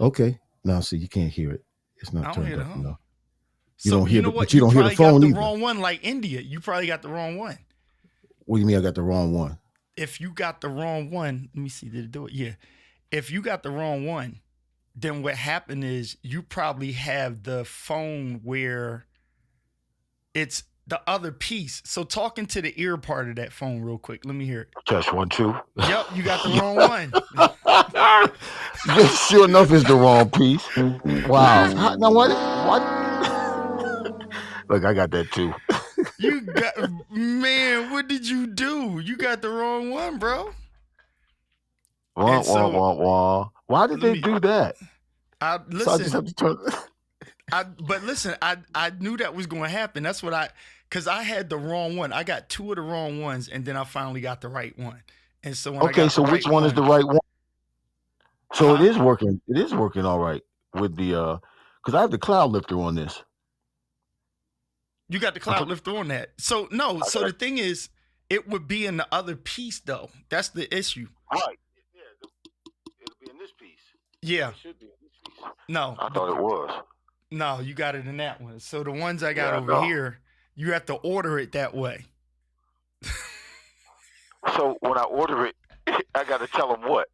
Okay. Now see, you can't hear it. It's not I don't hear turned the up hum. enough. You So don't you hear know the, what? but you You don't hear the probably got phone the either. wrong one, like India. You probably got the wrong one. What do you mean? I got the wrong one? If you got the wrong one, let me see. Did it do it? Yeah. If you got the wrong one, then what happened is you probably have the phone where it's the other piece. So talking to the ear part of that phone real quick. Let me hear it. Test 1, 2. Yep, you got the wrong one. Just sure enough, it's the wrong piece. Wow. Now what? What? Look, I got that too. You got, man, what did you do? You got the wrong one, bro. Wah, And wah, so wah, wah. Why did let they me do that? So I just listen. have to turn. But listen, I knew that was going to happen. That's what because I had the wrong one. I got two of the wrong ones, and then I finally got the right one. And so when I Okay, got the so which right one is the one, right one? So it huh? is working. It is working all right with the because I have the cloud lifter on this. You got the I cloud put lifter on that. So no, I so got the thing is, it would be in the other piece though. That's the issue. right. Yeah, it'll be in this piece. Yeah. It should be in this piece. No, I thought it was. no, you got it in that one. So the ones I got Yeah, I over know. here, you have to order it that way. So when I order it, I got to tell them what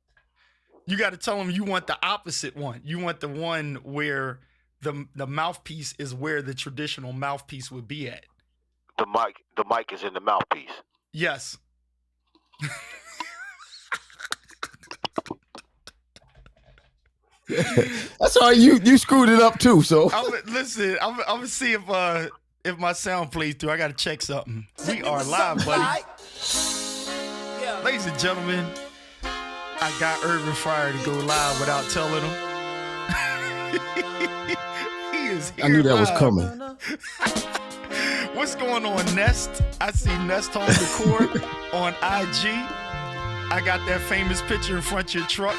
You got to tell them you want the opposite one. You want the one where the mouthpiece is where the traditional mouthpiece would be at. the mic is in the mouthpiece. Yes. That's all right. You screwed it up too. So Listen, I'm gonna see if my sound plays through. I gotta check something. We are live, buddy. Ladies and gentlemen, I got Urban Fire to go live without telling him. He is here. I knew that was live. coming. What's going on, Nest? I see Nest Home Decor on IG. I got that famous picture in front of your truck.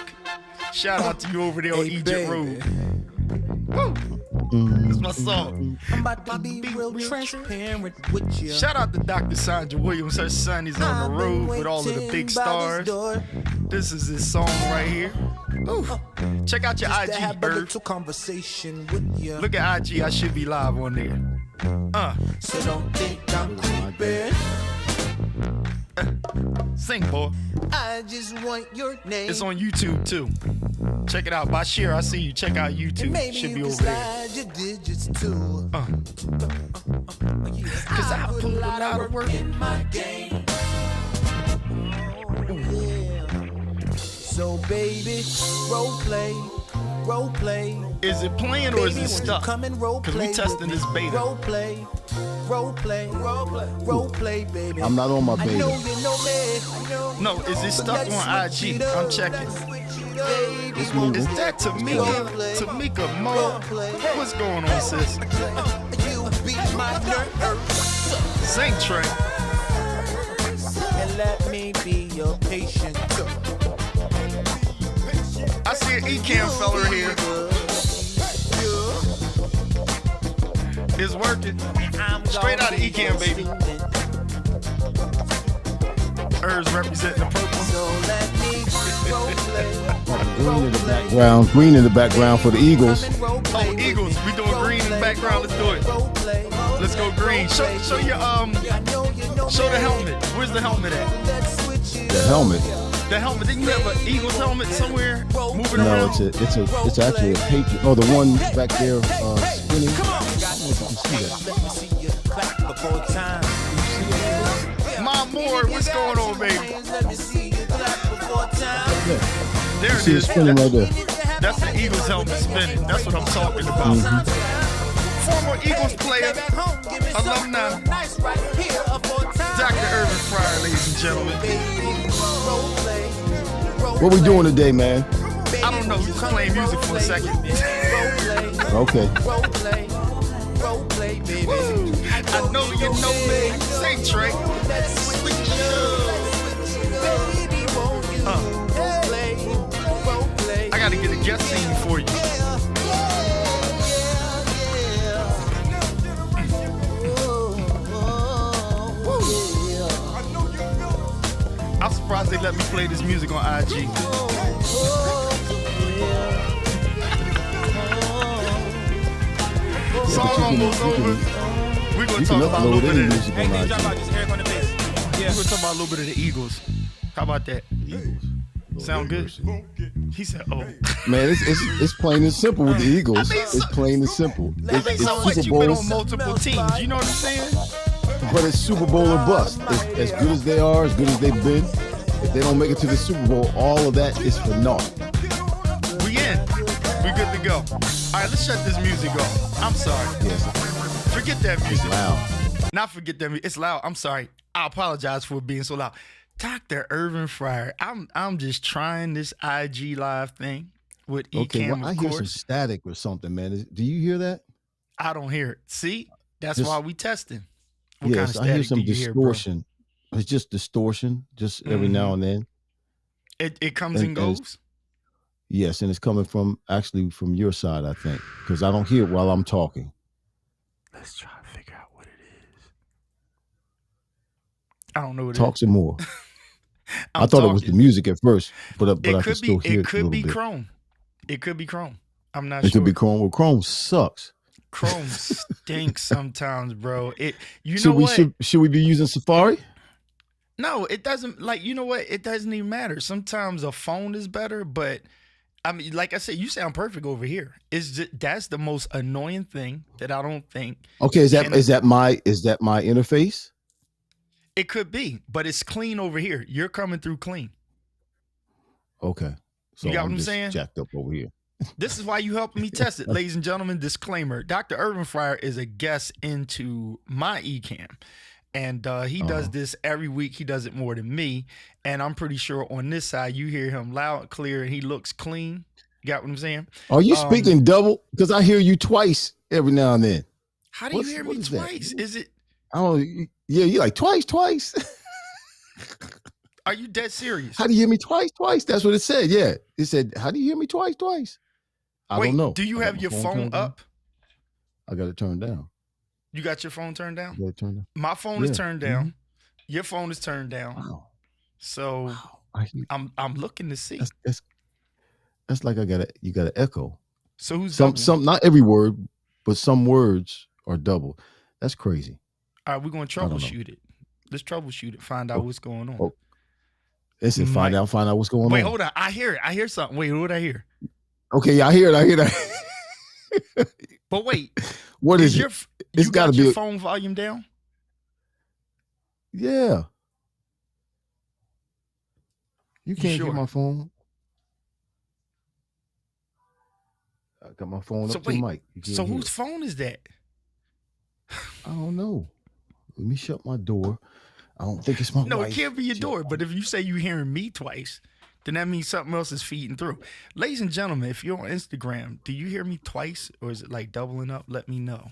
Shout out to you over there on Egypt Road. Woo! That's my song. I'm about to be real transparent with you. Shout out to Dr. Sandra Williams. Her son is on the road with all of the big stars. This is his song right here. Ooh. Check out your IG, Irv. Conversation with you. Look at IG. I should be live on there. So don't think I'm creeping. Sing, boy. I just want your name. It's on YouTube too. Check it out. Bashir, I see you. Check out YouTube. Maybe Should you be can over there. slide your digits too. Cause I put a lot of work in my game. So baby, role play. Is it playing or is it Baby, when you stuck? come and role Cause play we testing with this me. beta. Role play, baby. I'm not on my I beta. know you know me. No, is it stuck on IG? I'm checking. It's moving. Is that Tamika Mo? What's going on, sis? You beat my nerves. Sing Trey. And let me be your patient. I see an Ecamm fella here. It's working. Straight out of Ecamm, baby. Irv's representing the purple. So let me Green in the background. Green in the background for the Eagles. Oh, Eagles. We doing green in the background. Let's do it. Let's go green. Show your show the helmet. Where's the helmet at? The helmet. The helmet. Didn't you have an Eagles helmet somewhere moving No, around? it's actually a Patriot. Oh, the one back there spinning. I don't know if you can see that. Mom Moore, what's going on, baby? Yeah. There You it see it is. spinning right there. That's the Eagles helmet spinning. That's what I'm talking about. Former Eagles player, alumni, Dr. Urban Fryer, ladies and gentlemen. What we doing today, man? I don't know. We just playing music for a second. Okay. I know you know me. Say Trey. I gotta get a guest scene for you. I'm surprised they let me play this music on IG. song but you almost can- over. We're gonna You talk can about a little upload bit any of the, music on Anything drop out, IG. just Eric on the bass. we're gonna talk about a little bit of the Eagles. How about that? Eagles. Sound good? Mercy. He said, "Oh, Man, it's plain and simple with the Eagles. I mean, It's plain and simple. it It's sounds like Super you've been Bowl, on multiple teams." You know what I'm saying? but it's Super Bowl or bust. As good as they are, as good as they've been, if they don't make it to the Super Bowl, all of that is for naught. We in. We good to go. All right, let's shut this music off. I'm sorry. Yes, Forget that it's music. loud. Not forget that music. It's loud. I'm sorry. I apologize for being so loud. Dr. Irvin Fryer. I'm just trying this IG live thing with Okay, Ecamm, well, I of hear some course. static or something, man. Do you hear that? I don't hear it. See? That's Just- why we testing. What Yes, kind I of hear static some do you hear, bro? distortion. It's just distortion, just every now and then. It comes and and it's- goes. Yes, and it's coming from your side, I think, because I don't hear it while I'm talking. Let's try to figure out what it is. I don't know what Talk it is. some more. I'm I thought it was the talking. music at first, but I It can could still be. hear It it a could little be bit. Chrome. It could be Chrome. I'm not It sure. could be Chrome. Well, Chrome sucks. Chrome stinks sometimes, bro. You know Should we what? should we be using Safari? No, it doesn't. Like, you know what? It doesn't even matter. Sometimes a phone is better, but I mean, like I said, you sound perfect over here. That's the most annoying thing that I don't think Okay, is Can- that my interface? it could be, but it's clean over here. You're coming through clean. Okay, so You got what I'm I'm just saying? jacked up over here. This is why you helped me test it. Ladies and gentlemen, disclaimer. Dr. Irvin Fryer is a guest into my Ecamm. And he does this every week. He does it more than me. And I'm pretty sure on this side, you hear him loud and clear and he looks clean. You got what I'm saying? Are you speaking double? Because I hear you twice every now and then. How do you hear what me is that? twice? Is it, I don't. Yeah, you like twice. are you dead serious? How do you hear me twice? That's what it said. Yeah, it said, "How do you hear me twice?" I Wait, don't know. do you I got have my your phone turned down. up? I got it turned down. You got your phone turned down? I got it turned down. My phone is Yeah. turned down. Your phone is turned down. Wow. So Wow. I hear, I'm looking to see. that's like you got an echo. So who's Some double? not every word, but some words are double. That's crazy. All right, we're gonna don't know. troubleshoot it. Let's troubleshoot it. Find out what's going on. oh, Listen, find out what's going Wait, on. hold on. I hear it. I hear something. Wait, what I hear? Okay, I hear that. But wait, What is your it? you It's got got to your be. phone volume down? Yeah. You can't sure? get my phone. I got my phone So up to the wait, mic. You can't so hear whose it. phone is that? I don't know. Let me shut my door. I don't think it's my No, wife. it can't be your door. But if you say you hearing me twice, then that means something else is feeding through. Ladies and gentlemen, if you're on Instagram, do you hear me twice or is it like doubling up? Let me know.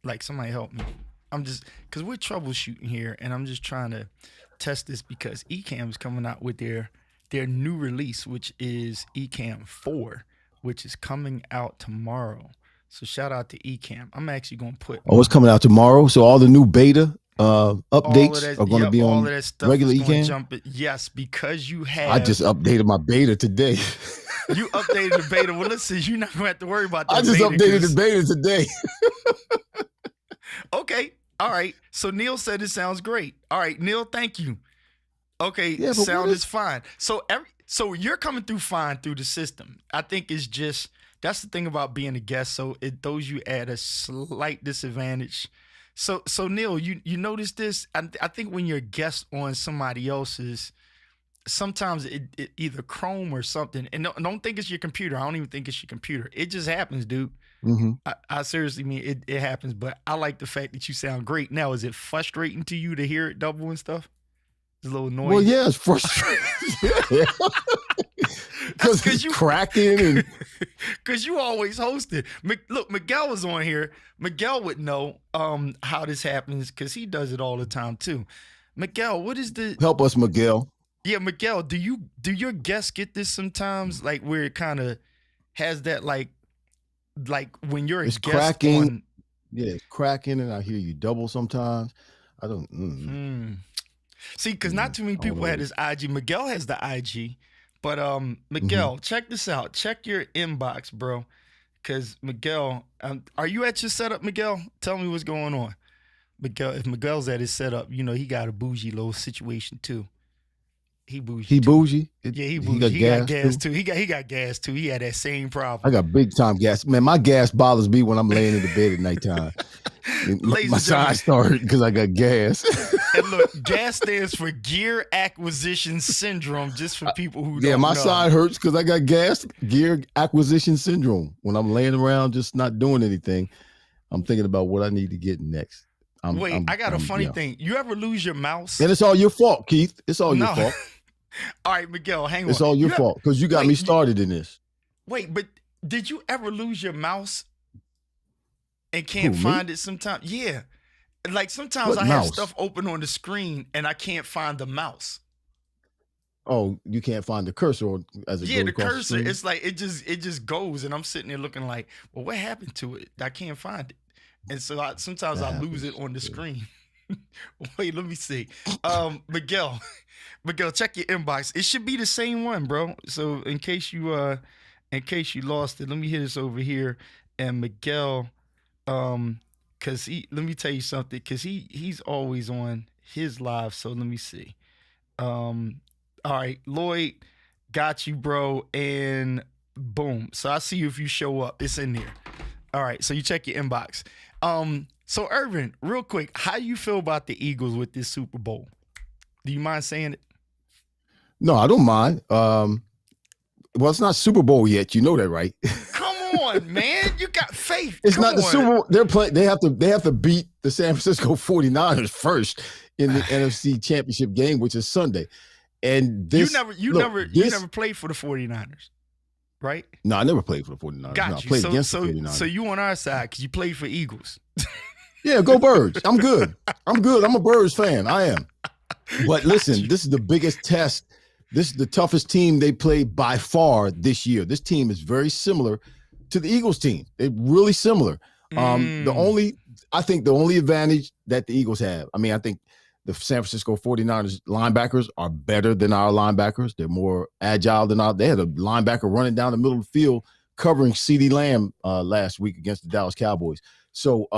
Like somebody help me. I'm just because we're troubleshooting here, and I'm just trying to test this because Ecamm is coming out with their new release, which is Ecamm 4, which is coming out tomorrow. So shout out to Ecamm. I'm actually gonna put Oh, it's coming out tomorrow. So all the new beta all updates of that, are going to be all on of that stuff regular is gonna Ecamm. jump it. Yes, because you have I just updated my beta today. you updated the beta. Well, listen, you're not gonna have to worry about that. I just beta updated 'cause- the beta today. Okay. All right. So Neil said it sounds great. All right, Neil, thank you. Okay, Yeah, but sound what is fine. So you're coming through fine through the system. I think it's just that's the thing about being a guest. So it throws you at a slight disadvantage. So Neil, you notice this? I think when you're a guest on somebody else's, sometimes it either Chrome or something. And don't think it's your computer. I don't even think it's your computer. It just happens, dude. Mm-hmm. I seriously mean it happens, but I like the fact that you sound great. Now, is it frustrating to you to hear it double and stuff? It's a little annoying. Well, yeah, it's frustrating. Because 'cause it's you- cracking and Because you always host it. Look, Miguel was on here. Miguel would know how this happens because he does it all the time too. Miguel, what is the help us, Miguel. yeah, Miguel, do your guests get this sometimes? Like where it kind of has that like when you're a It's guest cracking. on Yeah, it's cracking, and I hear you double sometimes. I don't. See, because not too many I don't people know. had his IG. Miguel has the IG, but Miguel, check this out. Check your inbox, bro. because Miguel, are you at your setup, Miguel? Tell me what's going on. Miguel, if Miguel's at his setup, he got a bougie little situation too. He bougie He too. bougie. Yeah, he He bougie. got He got gas gas too. too. He got gas too. He had that same I problem. got big time gas. Man, my gas bothers me when I'm laying in the bed at nighttime. Ladies My and gentlemen, side started because I got gas. and look, gas stands for gear acquisition syndrome. Just for people who Yeah, don't my know. side hurts because I got gas gear acquisition syndrome. When I'm laying around just not doing anything, I'm thinking about what I need to get next. Wait, I got a funny yeah. thing. You ever lose your mouse? And it's all your fault, Keith. It's all your No. fault. All right, Miguel, hang on. It's all your fault because you got me started in this. Wait, but did you ever lose your mouse and can't Who, me? find it sometimes? Yeah. Like sometimes What I have mouse? stuff open on the screen and I can't find the mouse. Oh, you can't find the cursor as it Yeah, goes the across cursor, the screen? it's like it just goes and I'm sitting there looking like, well, what happened to it? I can't find it. And so sometimes I lose it on the screen. Wait, let me see. Miguel, check your inbox. It should be the same one, bro. So in case you lost it, let me hit this over here. And Miguel, cause let me tell you something, cause he's always on his live. So let me see. All right, Lloyd, got you, bro, and boom. So I see you if you show up. It's in there. All right, so you check your inbox. So Irvin, real quick, how you feel about the Eagles with this Super Bowl? Do you mind saying it? No, I don't mind. Well, it's not Super Bowl yet. You know that, right? Come on, man. You got faith. It's Come not the on. Super Bowl. They're playing. They have to beat the San Francisco 49ers first in the NFC Championship game, which is Sunday. And this you never played for the 49ers, right? No, I never played for the 49ers. Got no, I you. played against the 49ers. So you on our side because you played for Eagles. Yeah, go Birds. I'm good. I'm a Birds fan. I am. But listen, this is the biggest test. This is the toughest team they played by far this year. This team is very similar to the Eagles team. They're really similar. I think the only advantage that the Eagles have, I think the San Francisco 49ers linebackers are better than our linebackers. They're more agile than they had a linebacker running down the middle of the field covering CeeDee Lamb last week against the Dallas Cowboys. So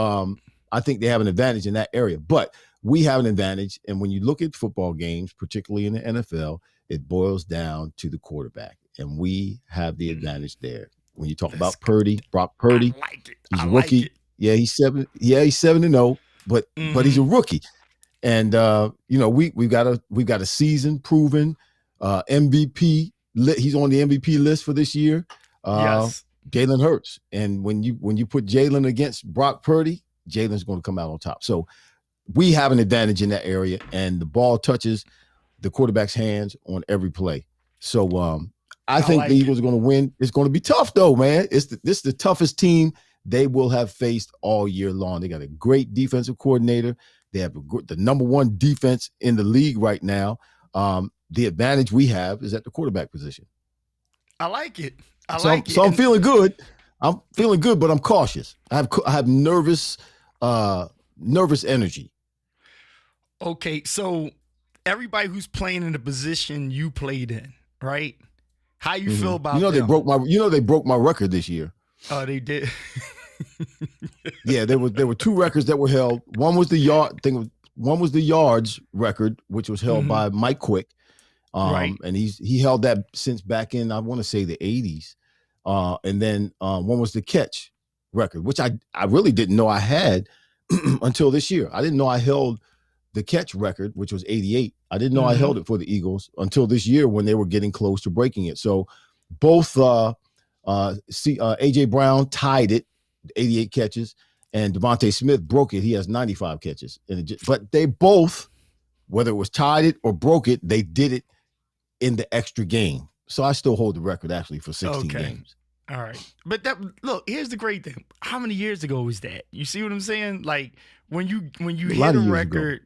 I think they have an advantage in that area. But we have an advantage. And when you look at football games, particularly in the NFL, it boils down to the quarterback. And we have the advantage there. When you talk about Brock Purdy, I like it. he's a rookie. Yeah, he's 7-0, but he's a rookie. And we've got a season proven MVP. He's on the MVP list for this year. Yes. Jalen Hurts. And when you put Jalen against Brock Purdy, Jalen's going to come out on top. So we have an advantage in that area, and the ball touches the quarterback's hands on every play. So I think the Eagles are going to win. It's going to be tough, though, man. This is the toughest team they will have faced all year long. They got a great defensive coordinator. They have the number one defense in the league right now. The advantage we have is at the quarterback position. I like it. So I'm feeling good. I'm feeling good, but I'm cautious. I have nervous energy. Okay, so everybody who's playing in the position you played in, right? How you feel about them? They broke my record this year. Oh, they did. Yeah, there were two records that were held. One was the yards record, which was held by Mike Quick. Right. And he held that since back in, I want to say, the 80s. And then one was the catch record, which I really didn't know I had until this year. I didn't know I held the catch record, which was 88. I didn't know I held it for the Eagles until this year when they were getting close to breaking it. So both A.J. Brown tied it, 88 catches, and Devontae Smith broke it. He has 95 catches. But they both, whether it was tied it or broke it, they did it in the extra game. So I still hold the record actually for 16 games. All right. But look, here's the great thing. How many years ago was that? You see what I'm saying? Like when you hit a record,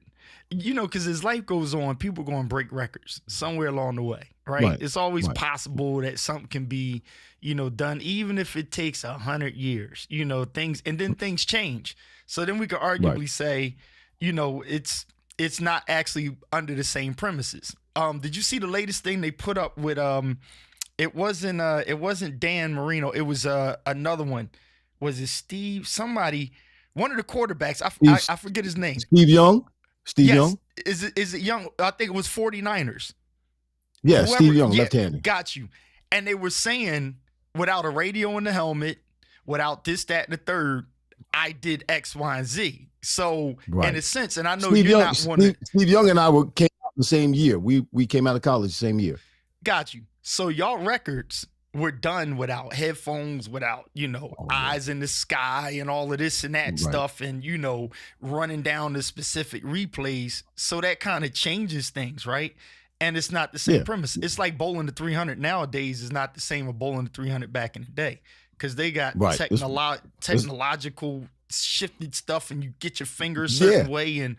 because as life goes on, people going to break records somewhere along the way, right? It's always possible that something can be, done, even if it takes 100 years, things change. So then we could arguably say, it's not actually under the same premises. Did you see the latest thing they put up with It wasn't Dan Marino. It was another one. Was it Steve? Somebody, one of the quarterbacks. I forget his name. Steve Young. Steve Yes. Young. Is it Young? I think it was 49ers. Yeah, Whoever, Steve Young, yeah, left-handed. got you. And they were saying, without a radio in the helmet, without this, that, and the third, I did X, Y, and Z. So in a sense, and I know Steve you're Young, not one of Steve Young and I came out the same year. We came out of college the same year. got you. So y'all records were done without headphones, without, eyes in the sky and all of this and that stuff, and running down the specific replays. So that kind of changes things, right? And it's not the same premise. It's like bowling the 300 nowadays is not the same as bowling the 300 back in the day, because they got technological shifted stuff, and you get your finger a certain way, and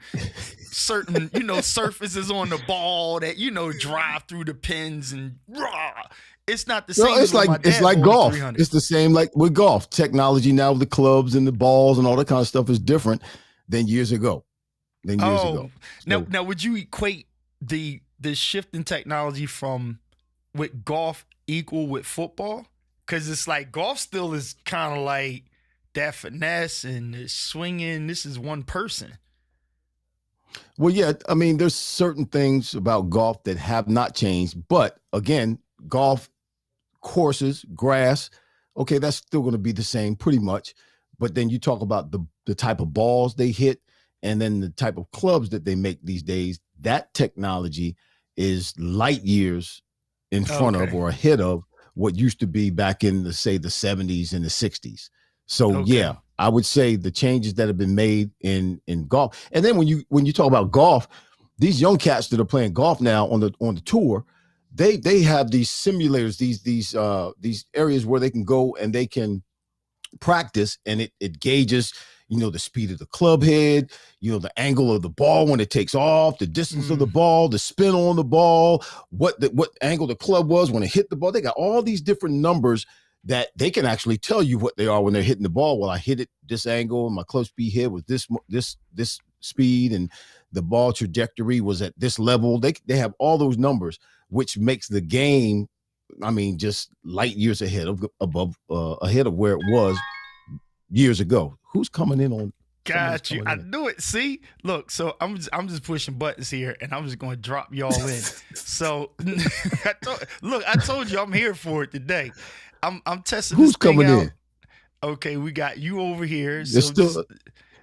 certain surfaces on the ball that drive through the pins, and it's not the same. Well, it's like golf. It's the same like with golf. Technology now with the clubs and the balls and all that kind of stuff is different than years ago. So, now would you equate the shift in technology from with golf equal with football? Because it's like golf still is kind of like that finesse and the swinging. This is one person. Well, yeah, I mean, there's certain things about golf that have not changed, but again, golf courses, grass, okay, that's still going to be the same pretty much. But then you talk about the type of balls they hit, and then the type of clubs that they make these days. That technology is light years in front of or ahead of what used to be back in the 70s and the 60s. So yeah, I would say the changes that have been made in golf. And then when you talk about golf, these young cats that are playing golf now on the tour, they have these simulators, these areas where they can go and they can practice, and it gauges the speed of the club head, the angle of the ball when it takes off, the distance of the ball, the spin on the ball, what angle the club was when it hit the ball. They got all these different numbers that they can actually tell you what they are when they're hitting the ball. Well, I hit it this angle, and my club speed hit was this speed, and the ball trajectory was at this level. They have all those numbers, which makes the game, I mean, just light years ahead of where it was years ago. Who's coming in on? Got you. I knew it. See, look. So I'm just pushing buttons here, and I'm just going to drop y'all in. So I told you I'm here for it today. I'm testing. Who's this thing coming out. in? Okay, we got you over here. So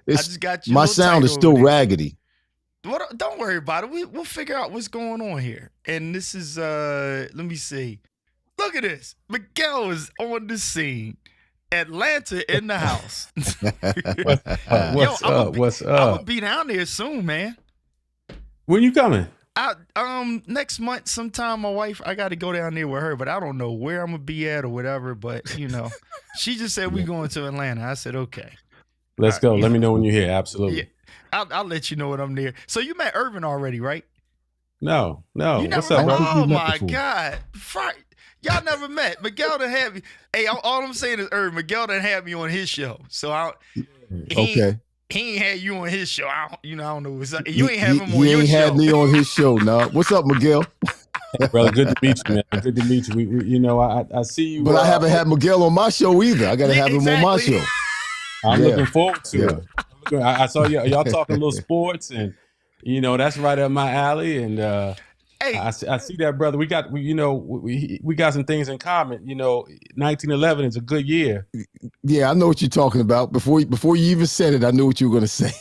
I just got you. My sound is still raggedy. Don't worry about it. We'll figure out what's going on here. And this is let me see. Look at this. Miguel is on the scene. Atlanta in the house. What's up? I'm gonna be down there soon, man. When you coming? Next month sometime. My wife, I got to go down there with her, but I don't know where I'm gonna be at or whatever. But she just said we going to Atlanta. I said okay. Let's go. Let me know when you're here. Absolutely. Yeah, I'll let you know when I'm there. So you met Irvin already, right? No. What's up, bro? Oh my God. Y'all never met. Miguel done had me. Hey, all I'm saying is, Miguel done had me on his show. So he ain't had you on his show. I don't know what's up. You ain't have him on your show. He ain't had me on his show. Now, what's up, Miguel? Brother, good to meet you, man. Good to meet you. We I see you. But I haven't had Miguel on my show either. I got to have him on my show. I'm looking forward to it. I saw y'all talking a little sports, and that's right up my alley. And hey, I see that, brother. We got some things in common. 1911 is a good year. Yeah, I know what you're talking about. Before you even said it, I knew what you were going to say.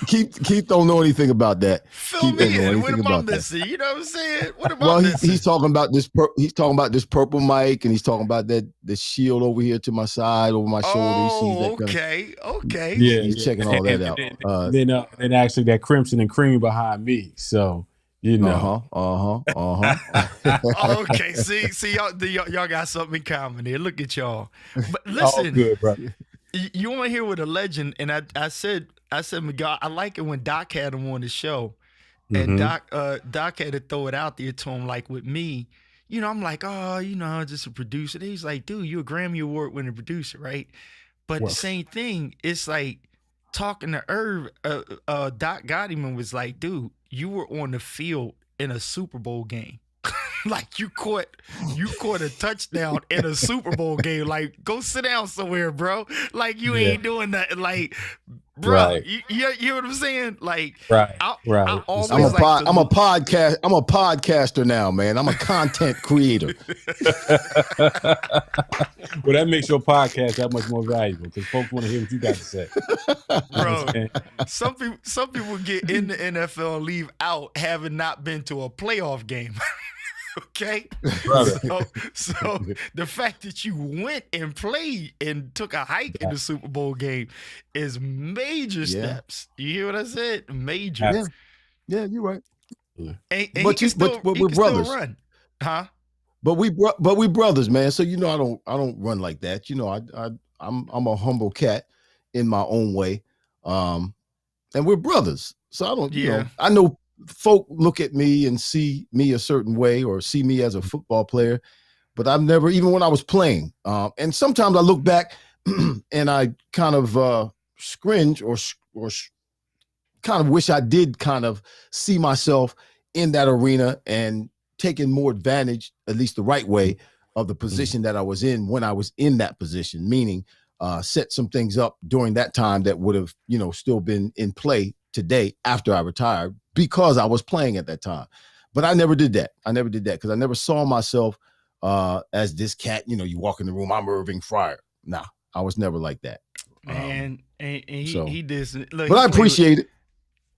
Keith don't know anything about that. Fill me in. What am I missing? You know what I'm saying? What am I missing? He's talking about this. He's talking about this purple mic, and he's talking about the shield over here to my side, over my shoulder. Okay. Yeah, he's checking all that out. Then actually that crimson and cream behind me. So Okay, see y'all got something in common there. Look at y'all. But listen, good, brother. You want to hear with a legend, and I said, Miguel, I like it when Doc had him on the show, and Doc had to throw it out there to him, like with me, I'm like, just a producer. And he's like, dude, you're a Grammy Award winning producer, right? But the same thing, it's like talking to Irv, Doc got him and was like, dude, you were on the field in a Super Bowl game. like you caught a touchdown in a Super Bowl game. Like, go sit down somewhere, bro. Like, you ain't doing nothing. Like, bro, Right. you know what I'm saying? Like, Right. I always I'm a like I'm a podcaster now, man. I'm a content creator. Well, that makes your podcast that much more valuable because folks want to hear what you got to say. Bro, some people get in the NFL and leave out having not been to a playoff game. Okay, brother. So the fact that you went and played and took a hike in the Super Bowl game is major steps. You hear what I said? Major. Yeah, you're right. And but he can we're brothers. Still run. Huh? But we brothers, man. So I don't run like that. I'm a humble cat in my own way. And we're brothers. So I don't, I know folk look at me and see me a certain way or see me as a football player, but I've never, even when I was playing. And sometimes I look back and I kind of cringe or kind of wish I did kind of see myself in that arena and taking more advantage, at least the right way, of the position that I was in when I was in that position, meaning set some things up during that time that would have, still been in play today after I retired because I was playing at that time. But I never did that. Because I never saw myself as this cat, you walk in the room, I'm Irving Fryer. Nah, I was never like that. And he did. Look, but I appreciate it.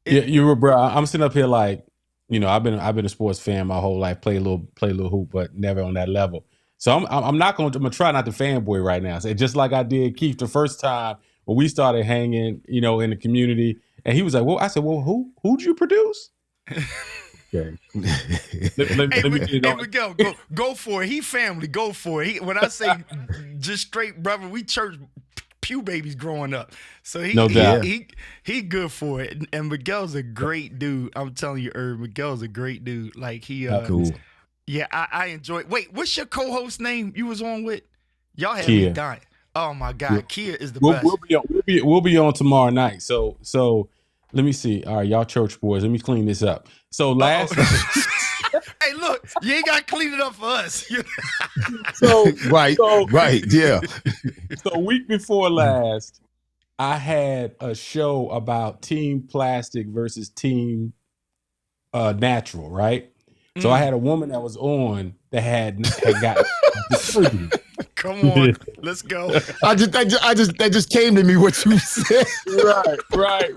Yeah, you were, bro. I'm sitting up here like, I've been a sports fan my whole life, play a little hoop, but never on that level. So I'm gonna try not to fanboy right now. So just like I did Keith the first time when we started hanging, in the community, and he was like, "Well," I said, "Well, who'd you produce?" Okay. let me get on. Go for it. He family. Go for it. When I say just straight brother, we church pew babies growing up. So he good for it. And Miguel's a great dude. I'm telling you, Miguel's a great dude. Like cool. Yeah, I enjoy. Wait, what's your co-host name you was on with? Y'all had Kia. me dying. Oh my God, yeah. Kia is the best. We'll be on tomorrow night. So let me see. All right, y'all church boys, let me clean this up. So last hey, look, you ain't got to clean it up for us. Right, yeah. So week before last, I had a show about Team Plastic versus Team Natural, right? So I had a woman that was on that had got the surgery. Come on, let's go. That just came to me what you said. Right.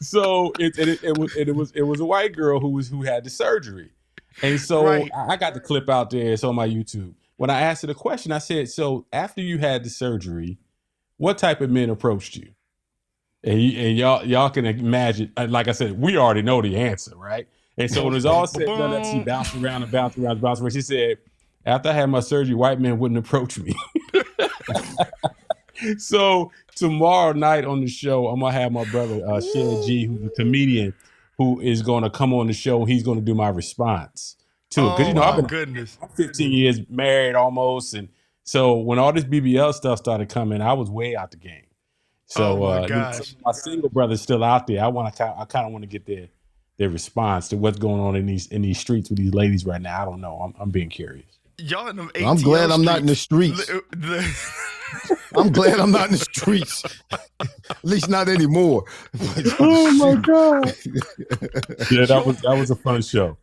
So it was a white girl who had the surgery, and so I got the clip out there. It's on my YouTube. When I asked her the question, I said, "So after you had the surgery, what type of men approached you?" And y'all can imagine. Like I said, we already know the answer, right? And so when it was all said and done, she bounced around. She said, "After I had my surgery, white men wouldn't approach me." So tomorrow night on the show, I'm gonna have my brother Shed G, who's a comedian, who is gonna come on the show. He's gonna do my response to it because I've been 15 years married almost, and so when all this BBL stuff started coming, I was way out the game. So my single brother's still out there. I kind of want to get their response to what's going on in these streets with these ladies right now. I don't know. I'm being curious. Y'all in them I'm glad I'm not in the streets. I'm glad I'm not in the streets. At least not anymore. Oh my God. Yeah, that was a fun show.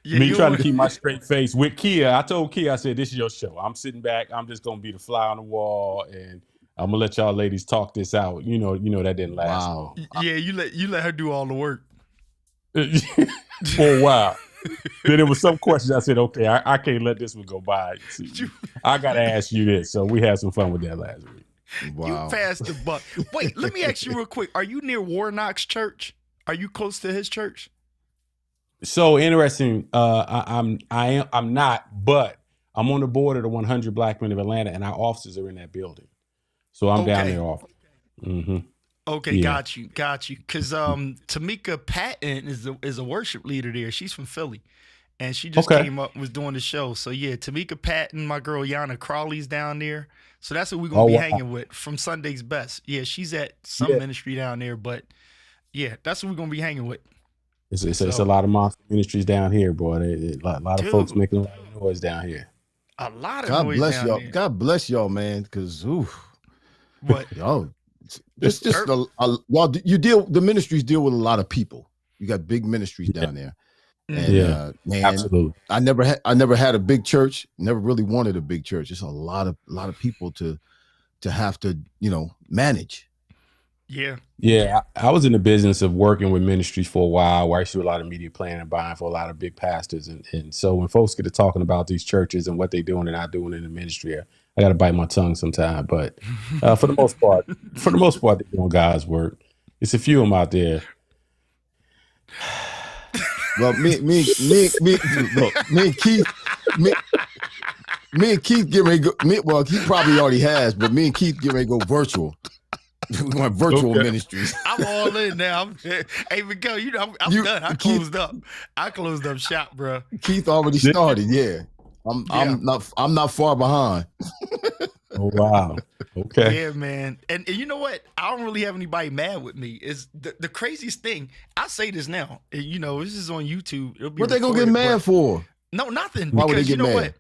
Yeah, me trying to keep my straight face with Kia. I told Kia, I said, "This is your show. I'm sitting back. I'm just gonna be the fly on the wall, and I'm gonna let y'all ladies talk this out." You know that didn't last long. Yeah, you let her do all the work. For a while. Then there was some questions I said, okay, I can't let this one go by. I got to ask you this. So we had some fun with that last week. Wow. You passed the buck. Wait, let me ask you real quick. Are you near Warnock's church? Are you close to his church? So interesting. I'm not, but I'm on the board of the 100 Black Men of Atlanta, and our offices are in that building. So I'm down there often. Mm-hmm. Okay, yeah. Got you. Because Tamika Patton is a worship leader there. She's from Philly, and she just came up and was doing the show. So yeah, Tamika Patton, my girl Yana Crawley's down there. So that's what we're gonna be hanging with from Sunday's Best. Yeah, she's at some ministry down there, but yeah, that's what we're gonna be hanging with. It's a lot of monster ministries down here, boy. A lot of folks making a lot of noise down here. A lot of God noise bless down y'all. there. God bless y'all, man. Because What? y'all, just y'all, the ministries deal with a lot of people. You got big ministries down there, and man, absolutely. I never had a big church. Never really wanted a big church. It's a lot of people to have to manage. Yeah. I was in the business of working with ministries for a while, where I used to do a lot of media planning and buying for a lot of big pastors. And so when folks get to talking about these churches and what they're doing and not doing in the ministry, I got to bite my tongue sometime. But for the most part, they're doing God's work. It's a few of them out there. Well, me and Keith get ready to go. Well, he probably already has, but me and Keith get ready to go virtual. We want virtual ministries. I'm all in now. Hey, Miguel, I'm done. I closed up shop, bro. Keith already started. Yeah, I'm not far behind. Oh wow. Okay. Yeah, man. And you know what? I don't really have anybody mad with me. Is the craziest thing. I say this now. This is on YouTube. What they gonna get mad for? No, nothing. Why would they get mad? What?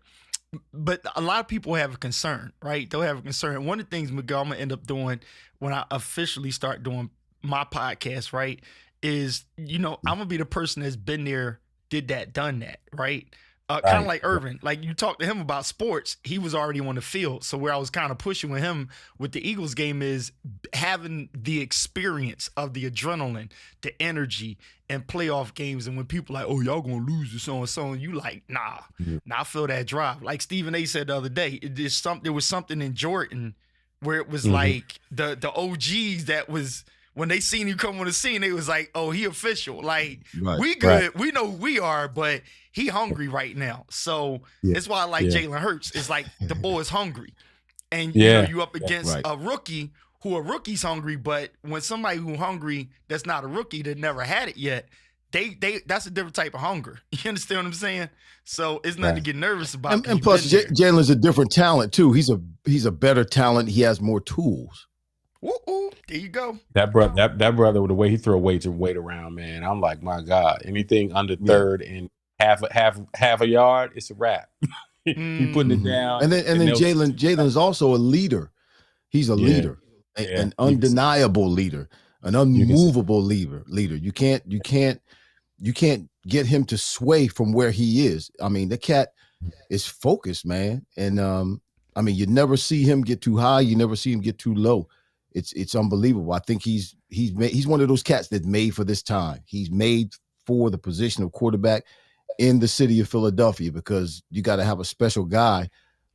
But a lot of people have a concern, right? They'll have a concern. One of the things, Miguel, I'm gonna end up doing when I officially start doing my podcast, right, is I'm gonna be the person that's been there, did that, done that, right? Kind of like Irvin. Like you talked to him about sports, he was already on the field. So where I was kind of pushing with him with the Eagles game is having the experience of the adrenaline, the energy, and playoff games. And when people like, oh, y'all gonna lose to so and so, and you like, nah, I feel that drive. Like Stephen A. said the other day, there was something in Jordan where it was like the OGs that was. When they seen you come on the scene, they was like, oh, he official. Like, we good. Right. We know who we are, but he hungry right now. So that's why I like Jalen Hurts. It's like the boy is hungry. And you up against a rookie who a rookie's hungry, but when somebody who hungry that's not a rookie that never had it yet, that's a different type of hunger. You understand what I'm saying? So it's nothing to get nervous about. And plus, Jalen's a different talent too. He's a better talent. He has more tools. Ooh, there you go. That brother, with the way he throw weight around, man, I'm like, my God, anything under third and half a yard, it's a wrap. He putting it down. And then Jalen's also a leader. He's a leader, an undeniable leader, an unmovable leader. You can't get him to sway from where he is. I mean, the cat is focused, man. And I mean, you never see him get too high. You never see him get too low. It's unbelievable. I think he's one of those cats that's made for this time. He's made for the position of quarterback in the city of Philadelphia, because you got to have a special guy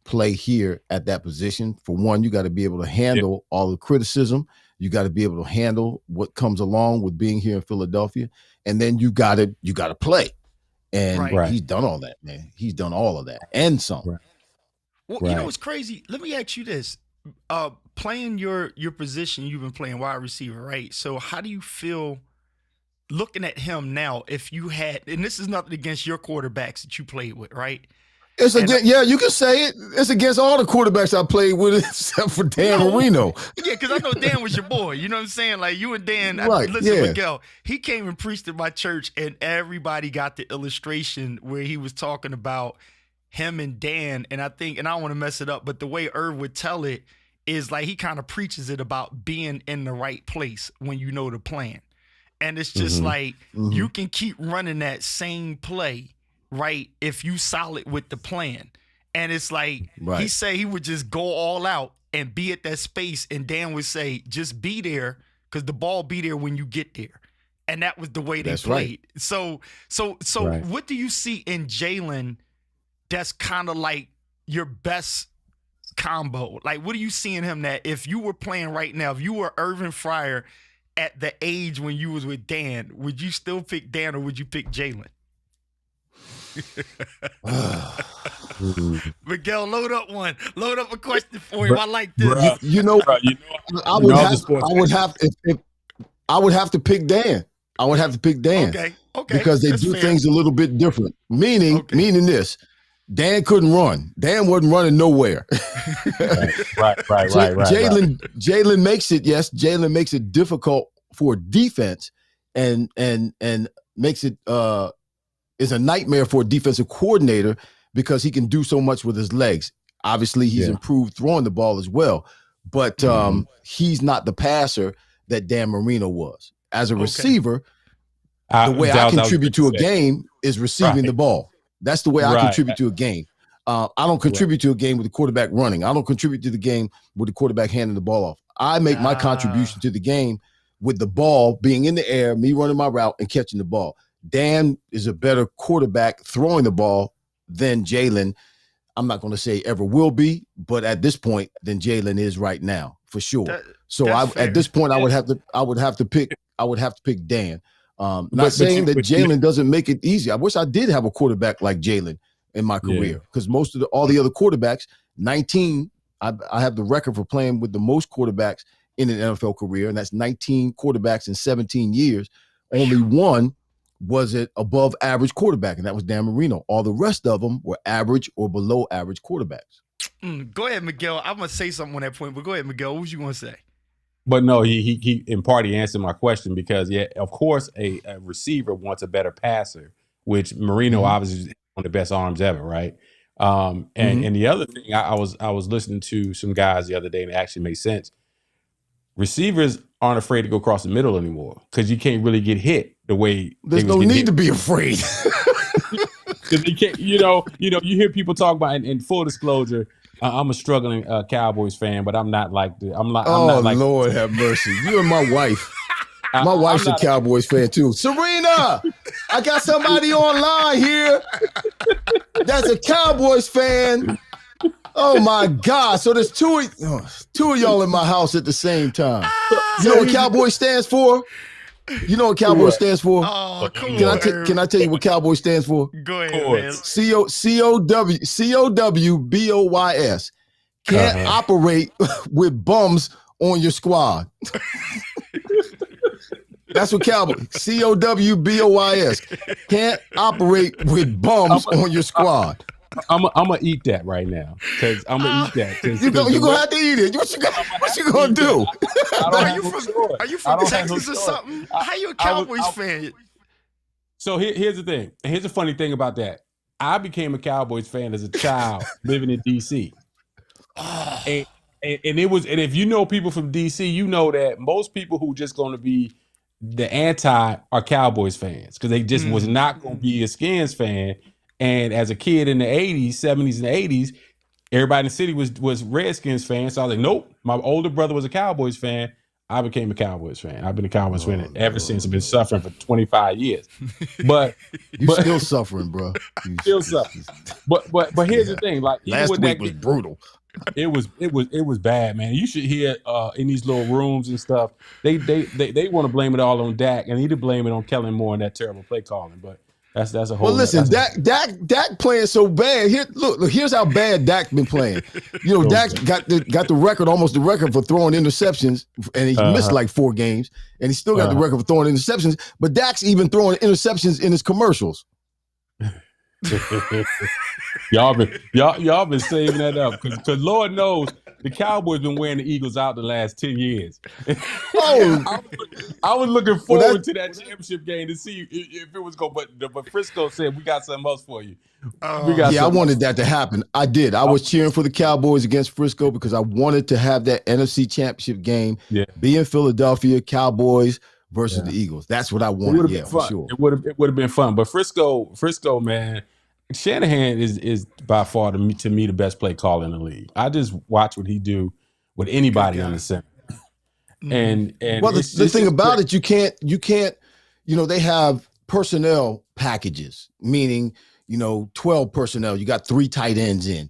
play here at that position. For one, you got to be able to handle all the criticism. You got to be able to handle what comes along with being here in Philadelphia, and then you got to play. And he's done all that, man. He's done all of that and some. Right. Well, you know what's crazy? Let me ask you this. Playing your position, you've been playing wide receiver, right? So how do you feel looking at him now? If you had, and this is nothing against your quarterbacks that you played with, right? It's against, you can say it. It's against all the quarterbacks I played with except for Dan Marino. Yeah, because I know Dan was your boy. You know what I'm saying? Like you and Dan, Miguel, he came and preached at my church, and everybody got the illustration where he was talking about him and Dan. And I don't want to mess it up, but the way Irv would tell it is like he kind of preaches it about being in the right place when you know the plan. And it's just like you can keep running that same play, right, if you solid with the plan. And it's like he say he would just go all out and be at that space, and Dan would say, just be there, because the ball be there when you get there. And that was the way they played. Right. So what do you see in Jalen that's kind of like your best combo? Like, what do you see in him that if you were playing right now, if you were Irvin Fryer at the age when you was with Dan, would you still pick Dan or would you pick Jalen? Miguel, load up a question for him. I like this. I would have to pick Dan. I would have to pick Dan. Okay. Because they do things a little bit different. Meaning this. Dan couldn't run. Dan wasn't running nowhere. Right. Jalen makes it. Yes, Jalen makes it difficult for defense, and is a nightmare for a defensive coordinator because he can do so much with his legs. Obviously, he's improved throwing the ball as well, but he's not the passer that Dan Marino was. As a receiver, the way I contribute to a game is receiving the ball. That's the way I contribute to a game. I don't contribute to a game with the quarterback running. I don't contribute to the game with the quarterback handing the ball off. I make my contribution to the game with the ball being in the air, me running my route and catching the ball. Dan is a better quarterback throwing the ball than Jalen. I'm not going to say ever will be, but at this point, than Jalen is right now for sure. At this point, I would have to pick Dan. Not saying that Jalen doesn't make it easy. I wish I did have a quarterback like Jalen in my career, because most of all the other quarterbacks, 19, I have the record for playing with the most quarterbacks in an NFL career, and that's 19 quarterbacks in 17 years. Only one was an above average quarterback, and that was Dan Marino. All the rest of them were average or below average quarterbacks. Go ahead, Miguel. I'm going to say something on that point, but go ahead, Miguel. What was you going to say? But no, he in part he answered my question, because of course a receiver wants a better passer, which Marino obviously is one of the best arms ever, right? And the other thing, I was listening to some guys the other day, and it actually made sense. Receivers aren't afraid to go across the middle anymore because you can't really get hit the way. There's no need to be afraid. Because you can't, you hear people talk about, in full disclosure, I'm a struggling Cowboys fan, but I'm not like I'm not like. Lord have mercy, you and my wife. My wife's a Cowboys fan too. Serena, I got somebody online here that's a Cowboys fan. Oh my God! So there's two of y'all in my house at the same time. You know what Cowboys stands for? You know what Cowboys stands for? Oh, come on. Can I tell you what Cowboys stands for? Go ahead, man. COWBOYS. Can't operate with bums on your squad. That's what Cowboys. COWBOYS. Can't operate with bums on your squad. I'm gonna eat that right now, because I'm gonna eat that. You gonna have to eat it. What you gonna do? Are you from Texas or something? How you a Cowboys fan? So here's the thing. And here's the funny thing about that. I became a Cowboys fan as a child living in DC. And if you know people from DC, you know that most people who just going to be the anti are Cowboys fans, because they just was not going to be a Skins fan. And as a kid in the 80s, 70s and 80s, everybody in the city was Redskins fans. So I was like, nope. My older brother was a Cowboys fan. I became a Cowboys fan. I've been a Cowboys fan ever since. I've been suffering for 25 years. But you're still suffering, bro. Still suffering. But here's the thing. Like, last week was brutal. It was bad, man. You should hear in these little rooms and stuff. They want to blame it all on Dak, and he to blame it on Kellen Moore and that terrible play calling. But that's a whole. Well, listen, Dak playing so bad. Here, look, here's how bad Dak been playing. Dak got the record, almost the record for throwing interceptions, and he missed like 4 games, and he still got the record for throwing interceptions. But Dak's even throwing interceptions in his commercials. y'all been saving that up, because Lord knows the Cowboys been wearing the Eagles out the last 10 years. I was looking forward to that championship game to see if it was going. But Frisco said, we got something else for you. I wanted that to happen. I did. I was cheering for the Cowboys against Frisco because I wanted to have that NFC championship game be in Philadelphia, Cowboys versus the Eagles. That's what I wanted. For sure. It would have been fun. But Frisco, man, Shanahan is by far to me the best play caller in the league. I just watch what he do with anybody on the center. And well, the thing about it, you can't. They have personnel packages, meaning 12 personnel. You got 3 tight ends in.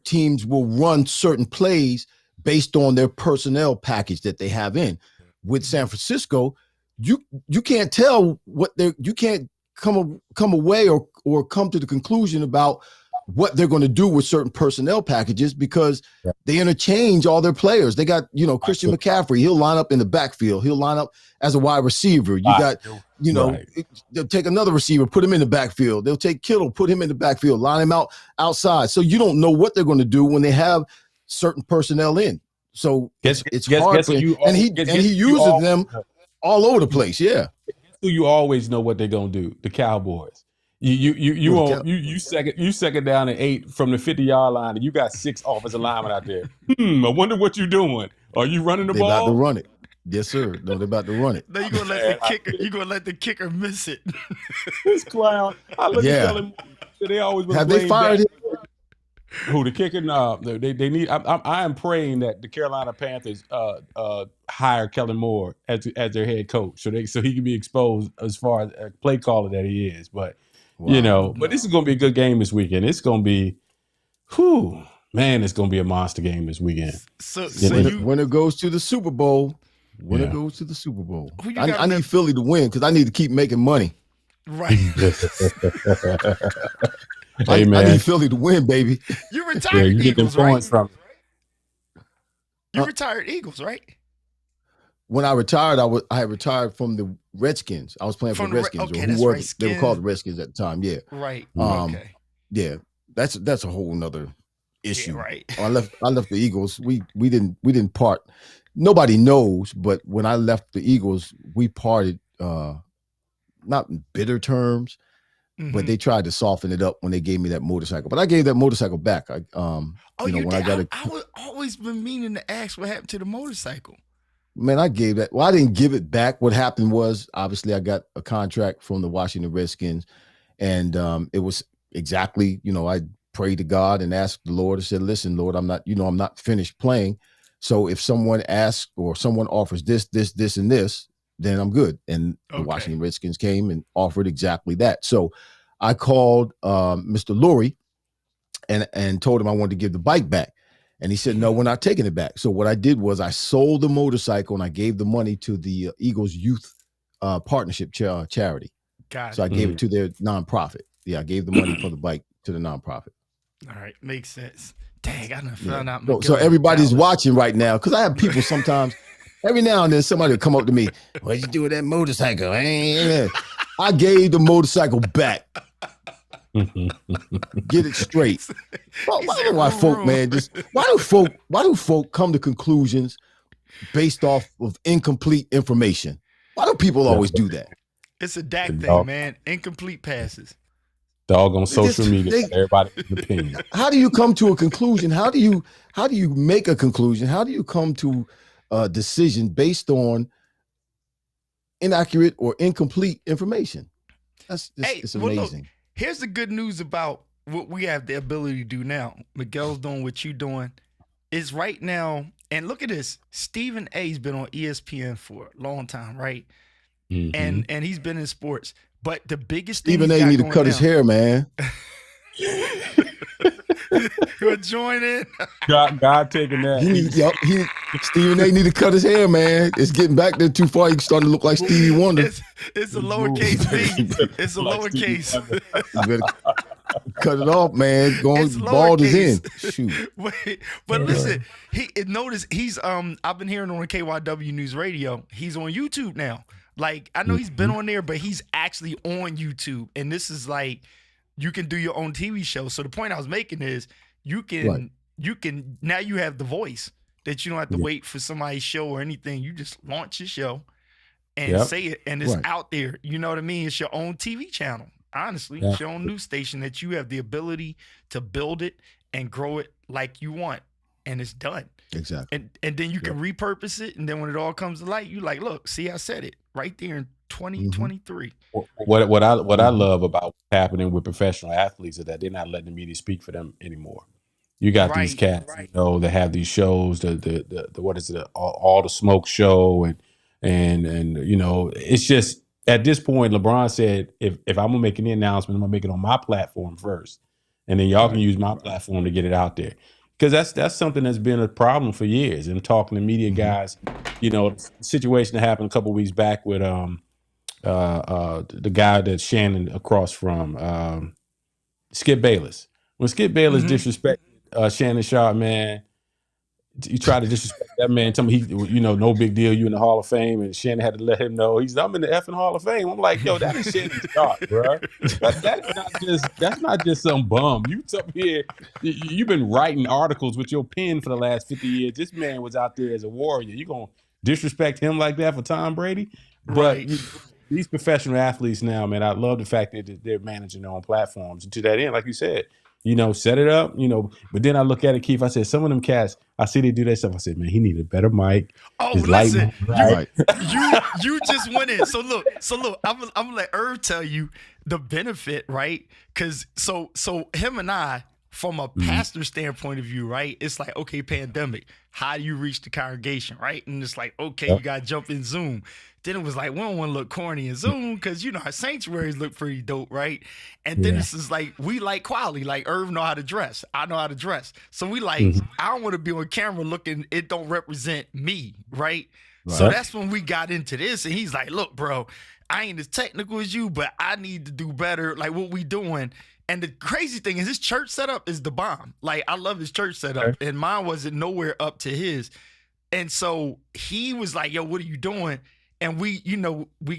Teams will run certain plays based on their personnel package that they have in. With San Francisco, you can't tell you can't come away or come to the conclusion about what they're going to do with certain personnel packages, because they interchange all their players. They got, Christian McCaffrey, he'll line up in the backfield. He'll line up as a wide receiver. You got, they'll take another receiver, put him in the backfield. They'll take Kittle, put him in the backfield, line him outside. So you don't know what they're going to do when they have certain personnel in. So it's hard for him. And he uses them all over the place. Yeah. who you always know what they're gonna do. The Cowboys. You second down and 8 from the 50-yard line, and you got 6 offensive linemen out there. I wonder what you're doing. Are you running the ball? They about to run it. Yes, sir. No, they're about to run it. Then you're gonna let the kicker miss it. This clown. I look at him. They always have they fired him? Who, the kicker? No, they need. I am praying that the Carolina Panthers hire Kellen Moore as their head coach, so he can be exposed as far as a play caller that he is. But but this is going to be a good game this weekend. It's going to be, it's going to be a monster game this weekend. So winner goes to the Super Bowl. Winner goes to the Super Bowl. I need Philly to win because I need to keep making money. Right. Hey, man. I need Philly to win, baby. You retired Eagles, right? You retired Eagles, right? When I retired, I had retired from the Redskins. I was playing for the Redskins. They were called the Redskins at the time. Yeah. Right. Yeah. That's a whole nother issue. Yeah, right. I left the Eagles. We didn't part. Nobody knows, but when I left the Eagles, we parted not in bitter terms. But they tried to soften it up when they gave me that motorcycle. But I gave that motorcycle back. I always been meaning to ask what happened to the motorcycle. Man, I gave that. Well, I didn't give it back. What happened was, obviously, I got a contract from the Washington Redskins, and it was exactly, I prayed to God and asked the Lord. I said, "Listen, Lord, I'm not finished playing. So if someone asks or someone offers this, and this, then I'm good." And the Washington Redskins came and offered exactly that. So I called Mr. Lurie and told him I wanted to give the bike back. And he said, "No, we're not taking it back." So what I did was I sold the motorcycle and I gave the money to the Eagles Youth Partnership charity. So I gave it to their nonprofit. Yeah, I gave the money for the bike to the nonprofit. All right, makes sense. Dang, I done found out. So everybody's watching right now because I have people sometimes. Every now and then somebody will come up to me, "What'd you do with that motorcycle?" I gave the motorcycle back. Get it straight. Why do folk come to conclusions based off of incomplete information? Why do people always do that? It's a Dak thing, man. Incomplete passes. Dog on social media. Everybody's opinion. How do you come to a conclusion? How do you make a conclusion? How do you come to a decision based on inaccurate or incomplete information? It's amazing. Well, look, here's the good news about what we have the ability to do now. Miguel's doing what you're doing. Is right now, and look at this. Stephen A's been on ESPN for a long time, right? Mm-hmm. And he's been in sports. But the biggest thing Stephen A need to cut his hair, man. You'll join in. God taking that. Stephen A need to cut his hair, man. It's getting back there too far. He's starting to look like Stevie Wonder. It's a lowercase B. It's a lowercase. You better cut it off, man. Bald is in. Shoot. But listen, notice he's I've been hearing on the KYW News Radio. He's on YouTube now. Like, I know he's been on there, but he's actually on YouTube. And this is like, you can do your own TV show. So the point I was making is you can now you have the voice that you don't have to wait for somebody's show or anything. You just launch your show and say it, and it's out there. You know what I mean? It's your own TV channel. Honestly, it's your own news station that you have the ability to build it and grow it like you want. And it's done. Exactly. And then you can repurpose it. And then when it all comes to light, you like, look, see, I said it right there in 2023. What I love about what's happening with professional athletes is that they're not letting the media speak for them anymore. You got these cats, that have these shows, the what is it, all the smoke show, and it's just at this point, LeBron said, if I'm gonna make any announcement, I'm gonna make it on my platform first, and then y'all can use my platform to get it out there. Because that's something that's been a problem for years. And talking to media guys, situation that happened a couple of weeks back with the guy that Shannon across from, Skip Bayless. When Skip Bayless disrespected Shannon Sharp, man, you try to disrespect that man. Tell me no big deal. You in the Hall of Fame, and Shannon had to let him know I'm in the effing Hall of Fame. I'm like, yo, that is Shannon Sharp, bro. That's not just some bum. You up here, you've been writing articles with your pen for the last 50 years. This man was out there as a warrior. You gonna disrespect him like that for Tom Brady? But these professional athletes now, man, I love the fact that they're managing their own platforms. And to that end, like you said, set it up, but then I look at it, Keith, I said, some of them cats, I see they do that stuff. I said, man, he need a better mic. Oh, His listen, right. you just went in. So look, I'm gonna let Irv tell you the benefit, right? Because so him and I, from a pastor standpoint of view, right? It's like, okay, pandemic, how do you reach the congregation, right? And it's like, okay, you gotta jump in Zoom. Then it was like, we don't want to look corny in Zoom because our sanctuaries look pretty dope, right? And then this is like, we like quality. Like Irv know how to dress, I know how to dress. So we like, I don't want to be on camera looking, it don't represent me, right? So that's when we got into this, and he's like, look, bro, I ain't as technical as you, but I need to do better, like what we doing. And the crazy thing is his church setup is the bomb. Like, I love his church setup, and mine wasn't nowhere up to his. And so he was like, yo, what are you doing? And we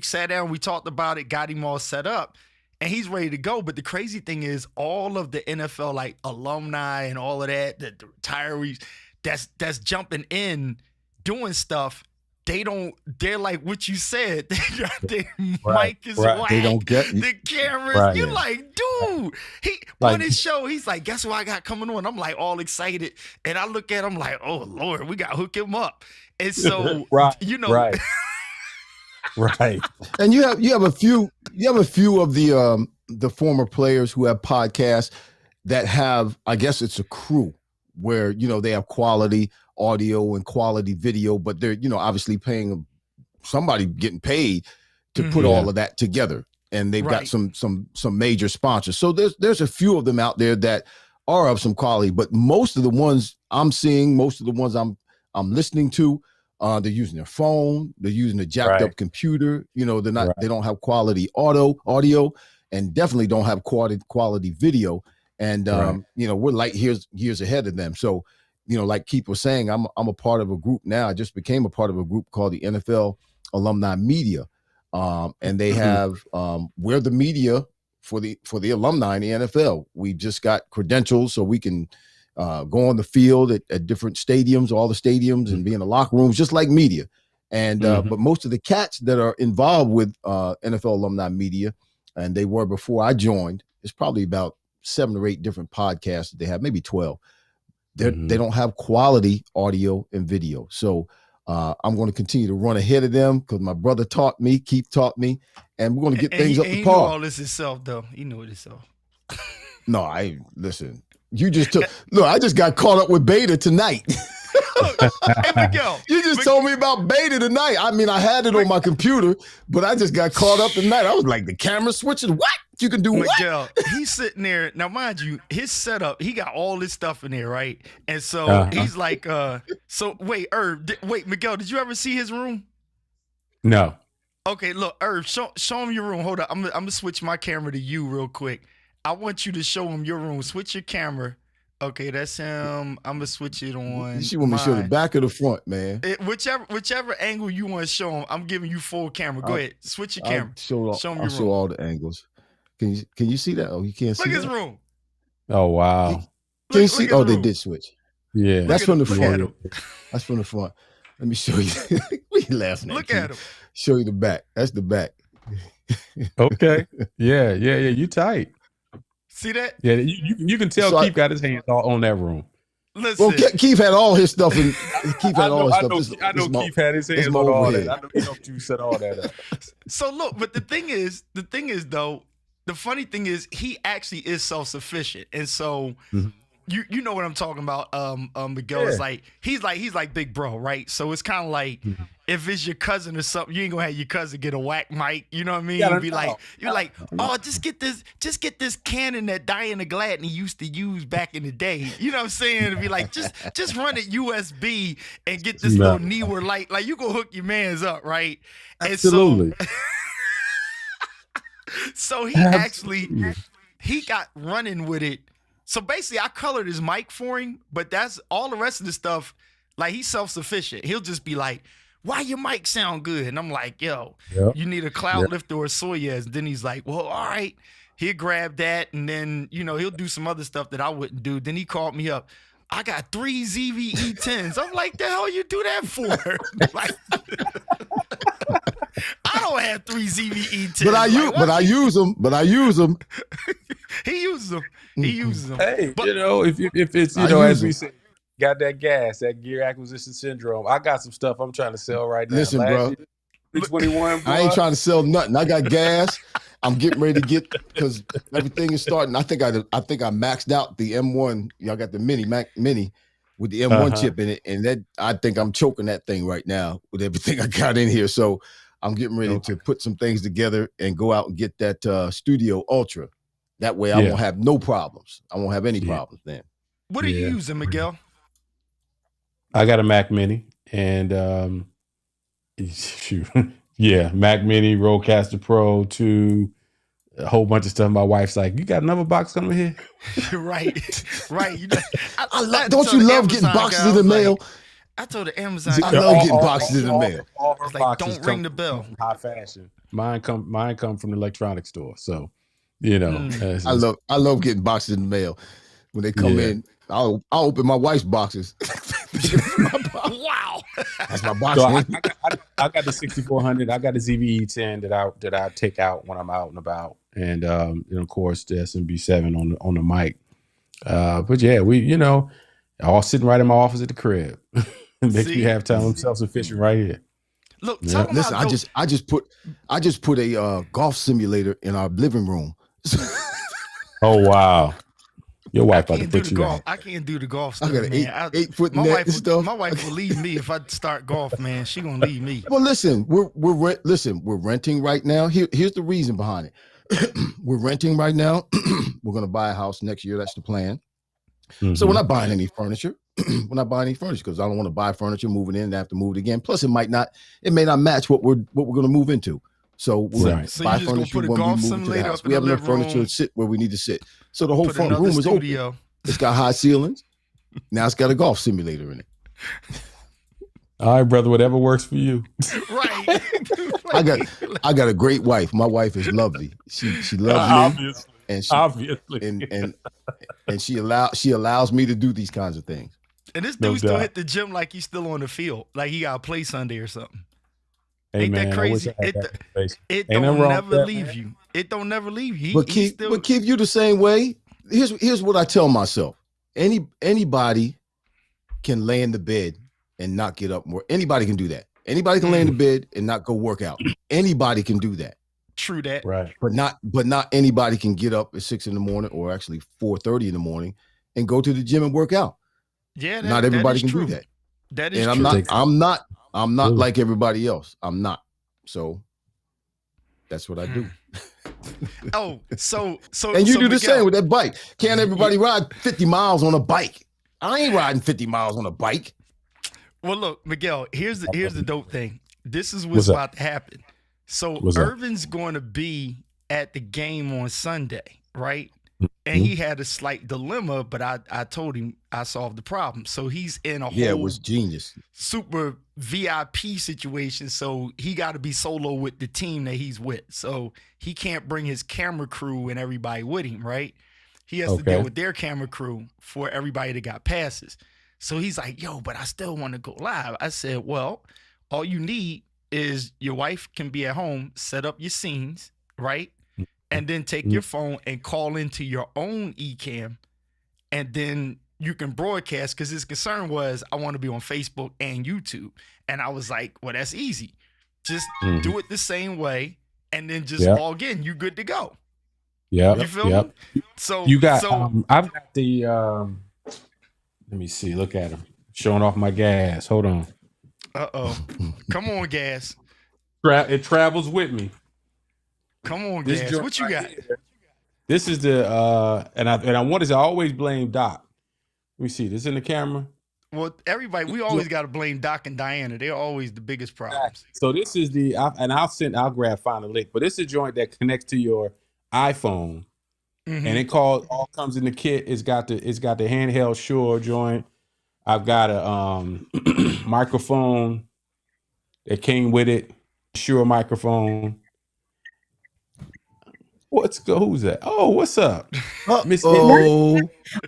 sat down, we talked about it, got him all set up, and he's ready to go. But the crazy thing is all of the NFL, like alumni and all of that, the retirees that's jumping in, doing stuff, they're like what you said. They got their mic is whack. They don't get the cameras. You're like, dude, on his show, he's like, guess what I got coming on? I'm like all excited. And I look at him like, oh Lord, we got to hook him up. And so, Right. And you have a few of the former players who have podcasts that have, I guess it's a crew where, they have quality audio and quality video, but they're, obviously paying somebody getting paid to put all of that together. And they've got some major sponsors. So there's a few of them out there that are of some quality, but most of the ones I'm seeing, most of the ones I'm listening to, they're using their phone, they're using a jacked up computer, they're not, they don't have quality audio, and definitely don't have quality video. And, we're like years ahead of them. So, like Keith was saying, I'm a part of a group now. I just became a part of a group called the NFL Alumni Media. And they have, we're the media for the alumni in the NFL. We just got credentials so we can go on the field at different stadiums, all the stadiums, and be in the locker rooms, just like media. And but most of the cats that are involved with NFL Alumni Media, and they were before I joined, it's probably about 7 or 8 different podcasts that they have, maybe 12. They don't have quality audio and video. So I'm going to continue to run ahead of them because my brother taught me, Keith taught me, and we're going to get things up to par. He know all this himself, though. He know it himself. No, listen. You just look, I just got caught up with Beta tonight. Hey, Miguel. You just told me about Beta tonight. I mean, I had it on my computer, but I just got caught up tonight. I was like, the camera switches, what? You can do Miguel, what? He's sitting there. Now, mind you, his setup, he got all this stuff in there, right? And so he's like, so wait, Irv, Miguel, did you ever see his room? No. Okay, look, Irv, show him your room. Hold up. I'm going to switch my camera to you real quick. I want you to show him your room. Switch your camera. Okay, that's him. I'm gonna switch it on. You want me to show the back or the front, man? Whichever angle you want to show him, I'm giving you full camera. Go ahead, switch your camera. Show all the angles. Can you see that? Oh, you can't see. Look at his room. Oh wow. Can you see? Oh, they did switch. Yeah, that's from the front. That's from the front. Let me show you. We laughing at Look at him. Show you the back. That's the back. Okay. Yeah. You tight. See that? Yeah, you can tell Keith got his hands all on that room. Listen. Well, Keith had all his stuff. Keith had all his stuff. I know Keith had his hands on all that. I know you set all that up. So look, but the thing is though, the funny thing is he actually is self-sufficient, and so you know what I'm talking about. Miguel is like he's like big bro, right? So it's kind of like if it's your cousin or something, you ain't gonna have your cousin get a whack mic. You know what I mean? You're like, oh, just get this Canon that Diana Gladney used to use back in the day. You know what I'm saying? It'd be like, just run it USB and get this little Neewer light. Like you go hook your man's up, right? Absolutely. And so he got running with it. So basically, I colored his mic for him, but that's all the rest of the stuff. Like he's self-sufficient. He'll just be like, "Why your mic sound good?" And I'm like, "Yo, you need a cloud lifter or Soyuz." And then he's like, "Well, all right." He'll grab that, and then he'll do some other stuff that I wouldn't do. Then he called me up. I got 3 ZV-E10s. I'm like, the hell you do that for? Like, I don't have 3 ZVE 10s. But I use them. But I use them. He uses them. He uses them. Hey, but, if it's as we say, got that gas, that gear acquisition syndrome. I got some stuff I'm trying to sell right now. Listen, bro. 21. I ain't trying to sell nothing. I got gas. I'm getting ready to get because everything is starting. I think I maxed out the M1. Y'all got the Mac Mini with the M1 chip in it, and that I think I'm choking that thing right now with everything I got in here. So I'm getting ready to put some things together and go out and get that Studio Ultra. That way I won't have no problems. I won't have any problems then. What are you using, Miguel? I got a Mac Mini and Mac Mini, Rodecaster Pro 2, a whole bunch of stuff. My wife's like, "You got another box coming here?" right. You know, don't you love getting boxes in the mail? I told the Amazon, I love getting boxes in the mail. All her boxes don't ring the bell. High fashion. Mine come from the electronics store. So, I love getting boxes in the mail when they come in. I'll open my wife's boxes. Wow, that's my box. So I got the 6400. I got the ZVE 10 that I take out when I'm out and about, and of course the SMB7 on the mic. But yeah, we all sitting right in my office at the crib. It makes me have time. I'm self-sufficient right here. Look, listen, I just put a golf simulator in our living room. Oh wow. Your wife about to put you out. I can't do the golf stuff, I got an 8 foot net and stuff. My wife will leave me if I start golf, man. She gonna leave me. Well, listen, we're renting right now. Here's the reason behind it. We're renting right now. We're gonna buy a house next year. That's the plan. Mm-hmm. So we're not buying any furniture. We're not buying any furniture because I don't want to buy furniture, moving in, and have to move it again. Plus, it may not match what we're gonna move into. So we're gonna buy furniture when we move to the house. We have enough furniture to sit where we need to sit. So the whole front room is open. It's got high ceilings. Now it's got a golf simulator in it. All right, brother. Whatever works for you. Right. I got a great wife. My wife is lovely. She loves me. Obviously. And she allows me to do these kinds of things. And this dude still hit the gym like he's still on the field, like he got to play Sunday or something. Hey, Ain't man, that crazy? It don't never leave you. It don't never leave you. But keep you the same way. Here's what I tell myself. Anybody can lay in the bed and not get up more. Anybody can do that. Anybody can lay in the bed and not go work out. Anybody can do that. True that. Right. But not anybody can get up at 6 a.m, or actually 4:30 a.m, and go to the gym and work out. Yeah, not everybody can do that. That is and true. I'm not like everybody else. I'm not. So that's what I do. So and you do the same with that bike. Can't everybody ride 50 miles on a bike? I ain't riding 50 miles on a bike. Well, look, Miguel, here's the dope thing. This is what's about to happen. So Irvin's going to be at the game on Sunday, right? And he had a slight dilemma, but I told him I solved the problem. So he's in a whole it was genius, super VIP situation. So he got to be solo with the team that he's with. So he can't bring his camera crew and everybody with him, right? He has to deal with their camera crew for everybody that got passes. So he's like, yo, but I still want to go live. I said, well, all you need is your wife can be at home, set up your scenes, right? And then take your phone and call into your own Ecamm, and then you can broadcast, because his concern was, I want to be on Facebook and YouTube. And I was like, well, that's easy. Just do it the same way, and then just log in. You good to go. Yeah. You feel me? So you got, I've got the, let me see, look at him. Showing off my gas. Hold on. Uh-oh. Come on, gas. It travels with me. Come on, Gas. What you got? This is the and I wanted to always blame Doc. Let me see. This in the camera. Well, everybody, we always got to blame Doc and Diana. They're always the biggest problems. So this is I'll find a link. But this is a joint that connects to your iPhone, and it all comes in the kit. It's got the handheld Shure joint. I've got a microphone that came with it, Shure microphone. Who's that? Oh, what's up, Miss? Oh,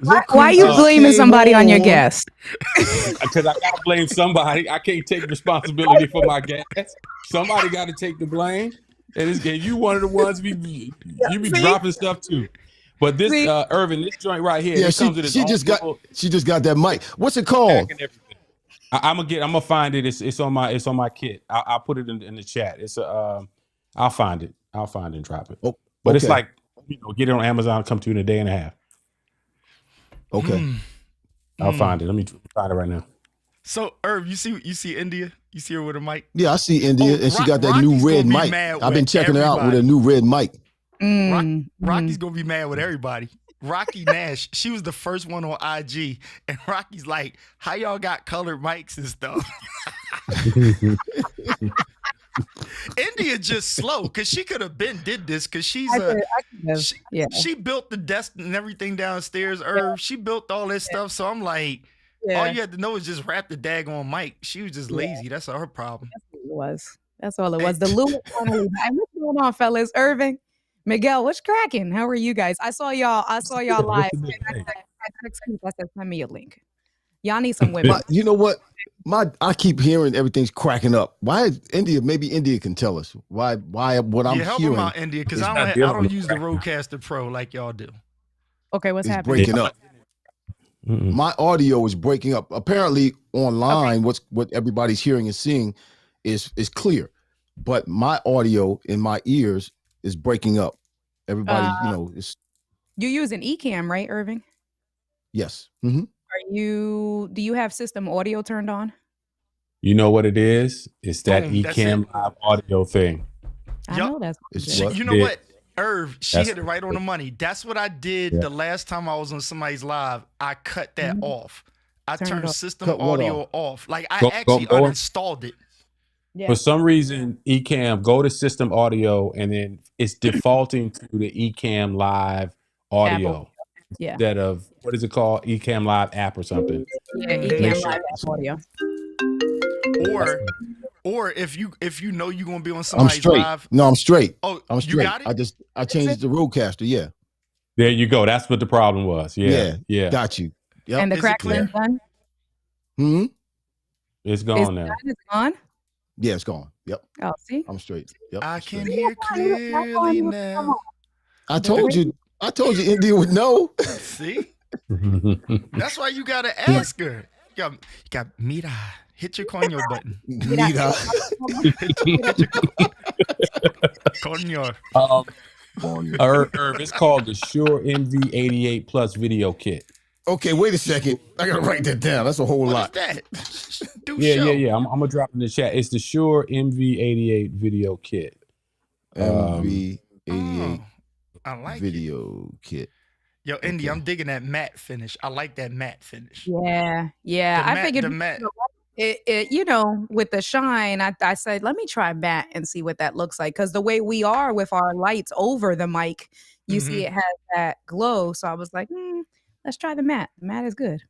Why are you blaming somebody on your guest? Because I gotta blame somebody. I can't take responsibility for my guest. Somebody got to take the blame. And you one of the ones you be dropping stuff too. But this Irvin, this joint right here, yeah, comes with its she just got that mic. What's it called? I'm gonna find it. It's on my kit. I'll put it in the chat. It's I'll find it. I'll find it and drop it. Oh, but okay. It's like, get it on Amazon. Come to you in a day and a half. Okay. I'll find it. Let me find it right now. So Irv, you see India? You see her with a mic? Yeah, I see India, and she got that new red mic. I've been checking her out with a new red mic. Rocky's gonna be mad with everybody. Rocky Nash, she was the first one on IG, and Rocky's like, "How y'all got colored mics and stuff?" India just slow because she could have did this because she built the desk and everything downstairs. Irv, she built all this stuff, so I'm like, all you had to know is just wrap the daggone mic. She was just lazy. That's all her problem. That's all it was. The Lewis finally. What's going on, fellas? Irving, Miguel, what's cracking? How are you guys? I saw y'all live. I said, send me a link. Y'all need some women. You know what? I keep hearing everything's cracking up. Why is India? Maybe India can tell us why what I'm help hearing. Him out, India, because I don't use the Rodecaster Pro like y'all do. Okay, what's happening? Breaking up. My audio is breaking up. Apparently online, what everybody's hearing and seeing is clear, but my audio in my ears is breaking up. Everybody, is. You use an Ecamm, right, Irving? Yes. Mm-hmm. Do you have system audio turned on? You know what it is? It's that Ecamm live audio thing. I know that's you know what? Irv, she hit it right on the money. That's what I did the last time I was on somebody's live. I cut that off. I turned system audio off. Like I actually uninstalled it. Yeah. For some reason, Ecamm, go to system audio, and then it's defaulting to the Ecamm live audio. Apple. Yeah. Instead of, what is it called? Ecamm Live app or something. Yeah, Ecamm Live audio. Or if you know you're gonna be on somebody's live. No, I'm straight. Oh, I'm straight. You got it? I changed the Rodecaster. Yeah. There you go. That's what the problem was. Yeah. Got you. Yep. And the crackling done? Hmm. It's gone now. It's gone? Yeah, it's gone. Yep. Oh, see? I'm straight. Yep. I can hear clearly now. I told you India would know. See? That's why you gotta ask her. You got Mira. Hit your coño button. Mira. Coño. Irv, it's called the Shure MV88 Plus Video Kit. Okay, wait a second. I gotta write that down. That's a whole lot. What's that? Yeah. I'm gonna drop it in the chat. It's the Shure MV88 Video Kit. MV88 I like video kit. Yo, Indy, I'm digging that matte finish. I like that matte finish. Yeah. I figured the matte. With the shine, I said, let me try matte and see what that looks like. Because the way we are with our lights over the mic, you see it has that glow. So I was like, let's try the matte. The matte is good.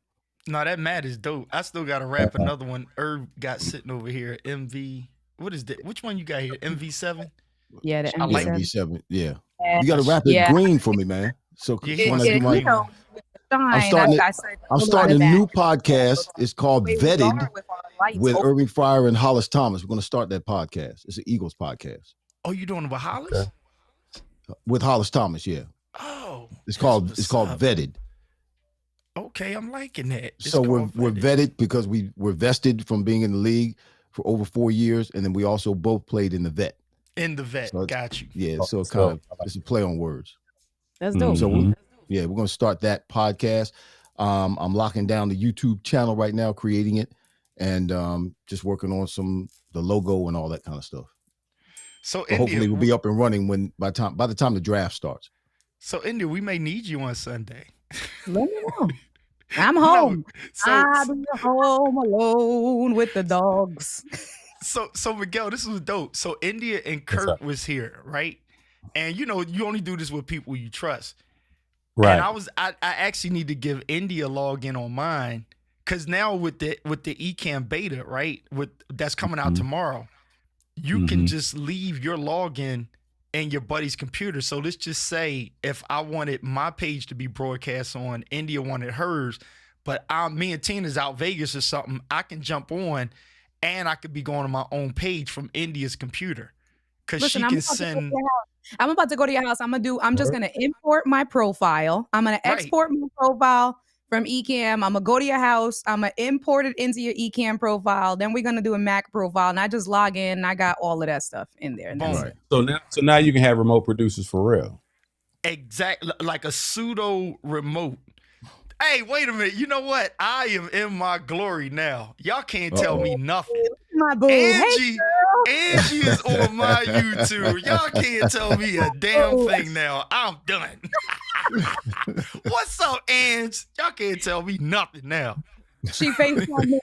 No, that matte is dope. I still got to wrap another one. Irv got sitting over here. MV. What is that? Which one you got here? MV7? Yeah, the MV7. I like MV7. Yeah. You got to wrap it green for me, man. So when I do my... I'm starting a new podcast. It's called Vetted with Irving Fryer and Hollis Thomas. We're going to start that podcast. It's an Eagles podcast. Oh, you doing it with Hollis? With Hollis Thomas, yeah. Oh, it's called Vetted. Okay, I'm liking that. So we're vetted because we're vested from being in the league for over 4 years, and then we also both played in the vet. In the vet, so got you. Yeah, so it's a play on words. That's dope. So we're going to start that podcast. I'm locking down the YouTube channel right now, creating it, and just working on the logo and all that kind of stuff. So hopefully we'll be up and running by the time the draft starts. So India, we may need you on Sunday. Let me know. I'm home. I'll be home alone with the dogs. So Miguel, this was dope. So India and Kurt was here, right? And you only do this with people you trust. Right. And I actually need to give India a login on mine, because now with the Ecamm Beta, right? That's coming out tomorrow, you can just leave your login in your buddy's computer. So let's just say if I wanted my page to be broadcast on, India wanted hers, but me and Tina's out Vegas or something, I can jump on and I could be going to my own page from India's computer. Because she can send. I'm about to go to your house. I'm just gonna import my profile. I'm gonna export my profile from Ecamm. I'm gonna go to your house. I'm gonna import it into your Ecamm profile. Then we're gonna do a Mac profile, and I just log in. And I got all of that stuff in there. Right. So now you can have remote producers for real. Exactly, like a pseudo remote. Hey, wait a minute. You know what? I am in my glory now. Y'all can't tell me nothing. My boo. Angie is on my YouTube. Y'all can't tell me a damn thing now. I'm done. What's up, Ange? Y'all can't tell me nothing now. She FaceTimed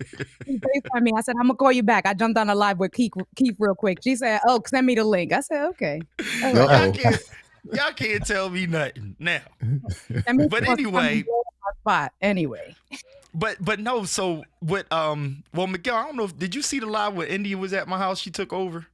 me. I said, I'm going to call you back. I jumped on a live with Keith real quick. She said, oh, send me the link. I said, okay. Y'all can't tell me nothing now. But anyway. But no, so with well, Miguel, I don't know did you see the live where India was at my house? She took over.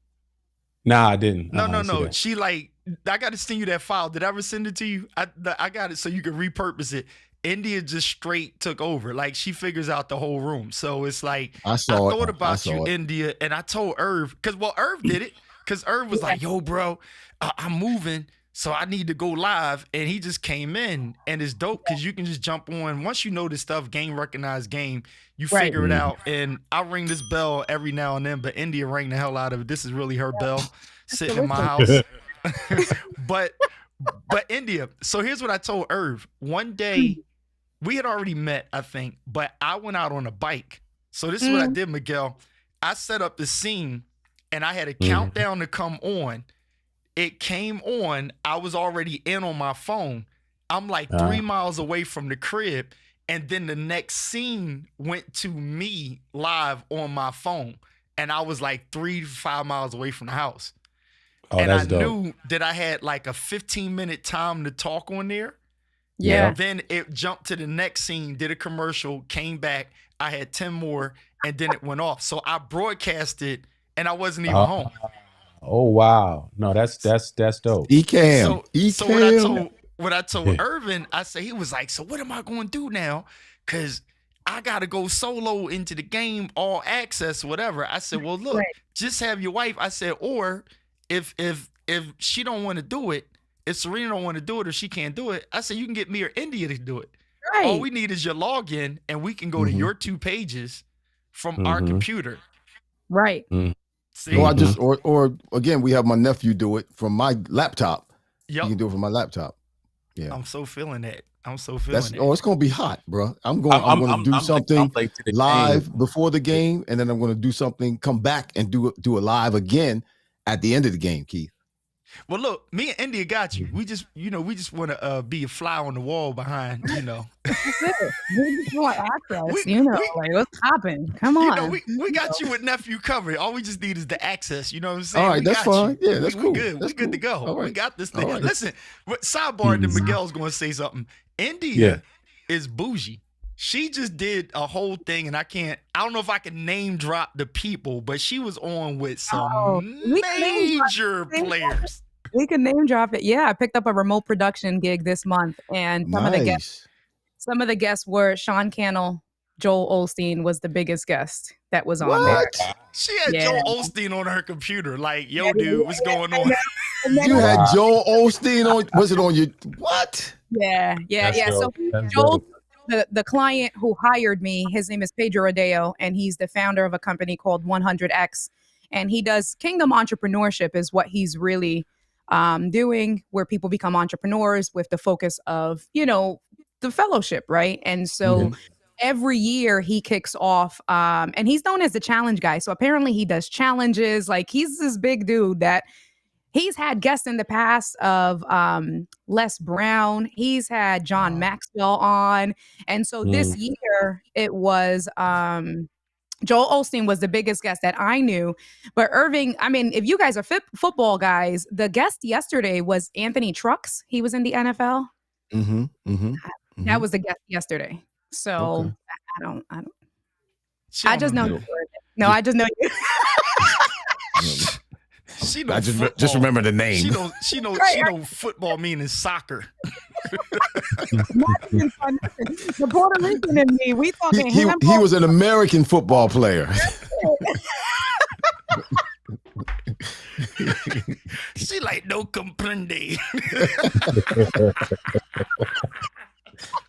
Nah, I didn't. No. She I got to send you that file. Did I ever send it to you? I got it so you can repurpose it. India just straight took over. Like she figures out the whole room. So it's like I thought about you, India, and I told Irv because Irv did it because Irv was like, "Yo, bro, I'm moving." So I need to go live, and he just came in, and it's dope because you can just jump on. Once you know this stuff, game recognized game, you figure it out. And I ring this bell every now and then, but India rang the hell out of it. This is really her bell sitting in my house. but India, so here's what I told Irv. One day, we had already met, I think, but I went out on a bike. So this is what I did, Miguel. I set up the scene, and I had a countdown to come on. It came on. I was already in on my phone. I'm like 3 miles away from the crib. And then the next scene went to me live on my phone. And I was like 3 to 5 miles away from the house. And I knew that I had like a 15-minute time to talk on there. Yeah. Then it jumped to the next scene, did a commercial, came back. I had 10 more, and then it went off. So I broadcasted, and I wasn't even home. Oh wow! No, that's dope. Ecamm. So what I told Irvin, I said, he was like, so what am I going to do now? Because I got to go solo into the game, all access, whatever. I said, well, look, just have your wife. I said, or if she don't want to do it, if Serena don't want to do it or she can't do it, I said, you can get me or India to do it. Right. All we need is your login, and we can go to your 2 pages from our computer. Right. See? Or I just or again, we have my nephew do it from my laptop. Yep. You can do it from my laptop. Yeah. I'm so feeling that. It. Oh, it's gonna be hot, bro. I'm gonna do something live before the game, and then I'm gonna do something, come back and do a live again at the end of the game, Keith. Well, look, me and India got you. We just want to be a fly on the wall behind, That's it. We just want access, like what's popping? Come on. We got you with nephew covered. All we just need is the access. You know what I'm saying? All right, that's fine. Yeah, that's cool. Good. That's we good to go. All right. We got this thing. Right. Listen, sidebar, then Miguel's going to say something. India is bougie. She just did a whole thing, and I don't know if I can name drop the people, but she was on with some major players. We can name drop it. Yeah, I picked up a remote production gig this month, and some of the guests were Sean Cannell. Joel Osteen was the biggest guest that was on there. She had Joel Osteen on her computer. Like, yo, dude, what's going on? You had Joel Osteen on? Was it on your what? Yeah. So Joel, the client who hired me, his name is Pedro Adeo, and he's the founder of a company called 100X, and he does kingdom entrepreneurship is what he's really doing, where people become entrepreneurs with the focus of, the fellowship, right? And so every year he kicks off, and he's known as the challenge guy. So apparently he does challenges. Like, he's this big dude that he's had guests in the past of Les Brown. He's had John Maxwell on. And so this year it was Joel Osteen was the biggest guest that I knew. But Irving, I mean, if you guys are football guys, the guest yesterday was Anthony Trucks. He was in the NFL. That was the guest yesterday. So I don't. I just know. No, I just know you. I just remember the name. She know football meaning soccer. The Puerto Rican in me, we talking handball. He was an American football player. She like no comprende.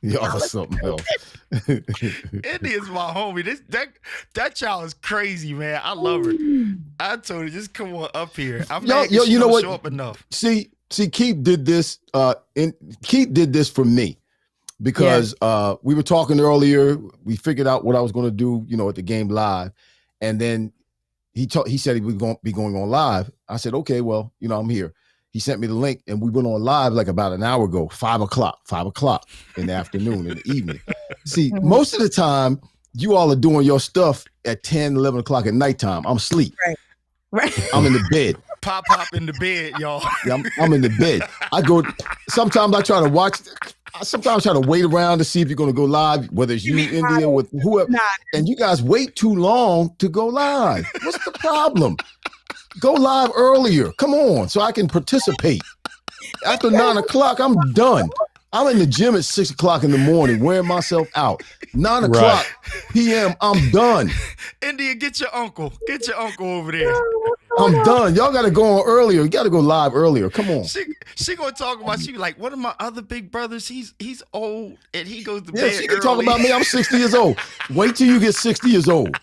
Y'all are something else. India's my homie. That child is crazy, man. I love her. I told her just come on up here. I'm mad she you know what? Show up enough. See, Keith did this. Keith did this for me because we were talking earlier. We figured out what I was going to do, at the game live, and then he said he was going to be going on live. I said, okay, well, I'm here. He sent me the link, and we went on live like about an hour ago, 5 o'clock in the afternoon, in the evening. See, most of the time, you all are doing your stuff at 10, 11 o'clock at nighttime. I'm asleep. Right. I'm in the bed. Pop in the bed, y'all. Yeah, I'm in the bed. Sometimes I try to watch. Sometimes I try to wait around to see if you're going to go live, whether it's you, India, with whoever. And you guys wait too long to go live. What's the problem? Go live earlier. Come on, so I can participate. After 9 o'clock, I'm done. I'm in the gym at 6 o'clock in the morning, wearing myself out. 9 o'clock p.m., I'm done. India, get your uncle. Get your uncle over there. I'm done. Y'all got to go on earlier. You got to go live earlier. Come on. She gonna talk about. She be like, one of my other big brothers. He's old and he goes to bed. She can talk about me. I'm 60 years old. Wait till you get 60 years old.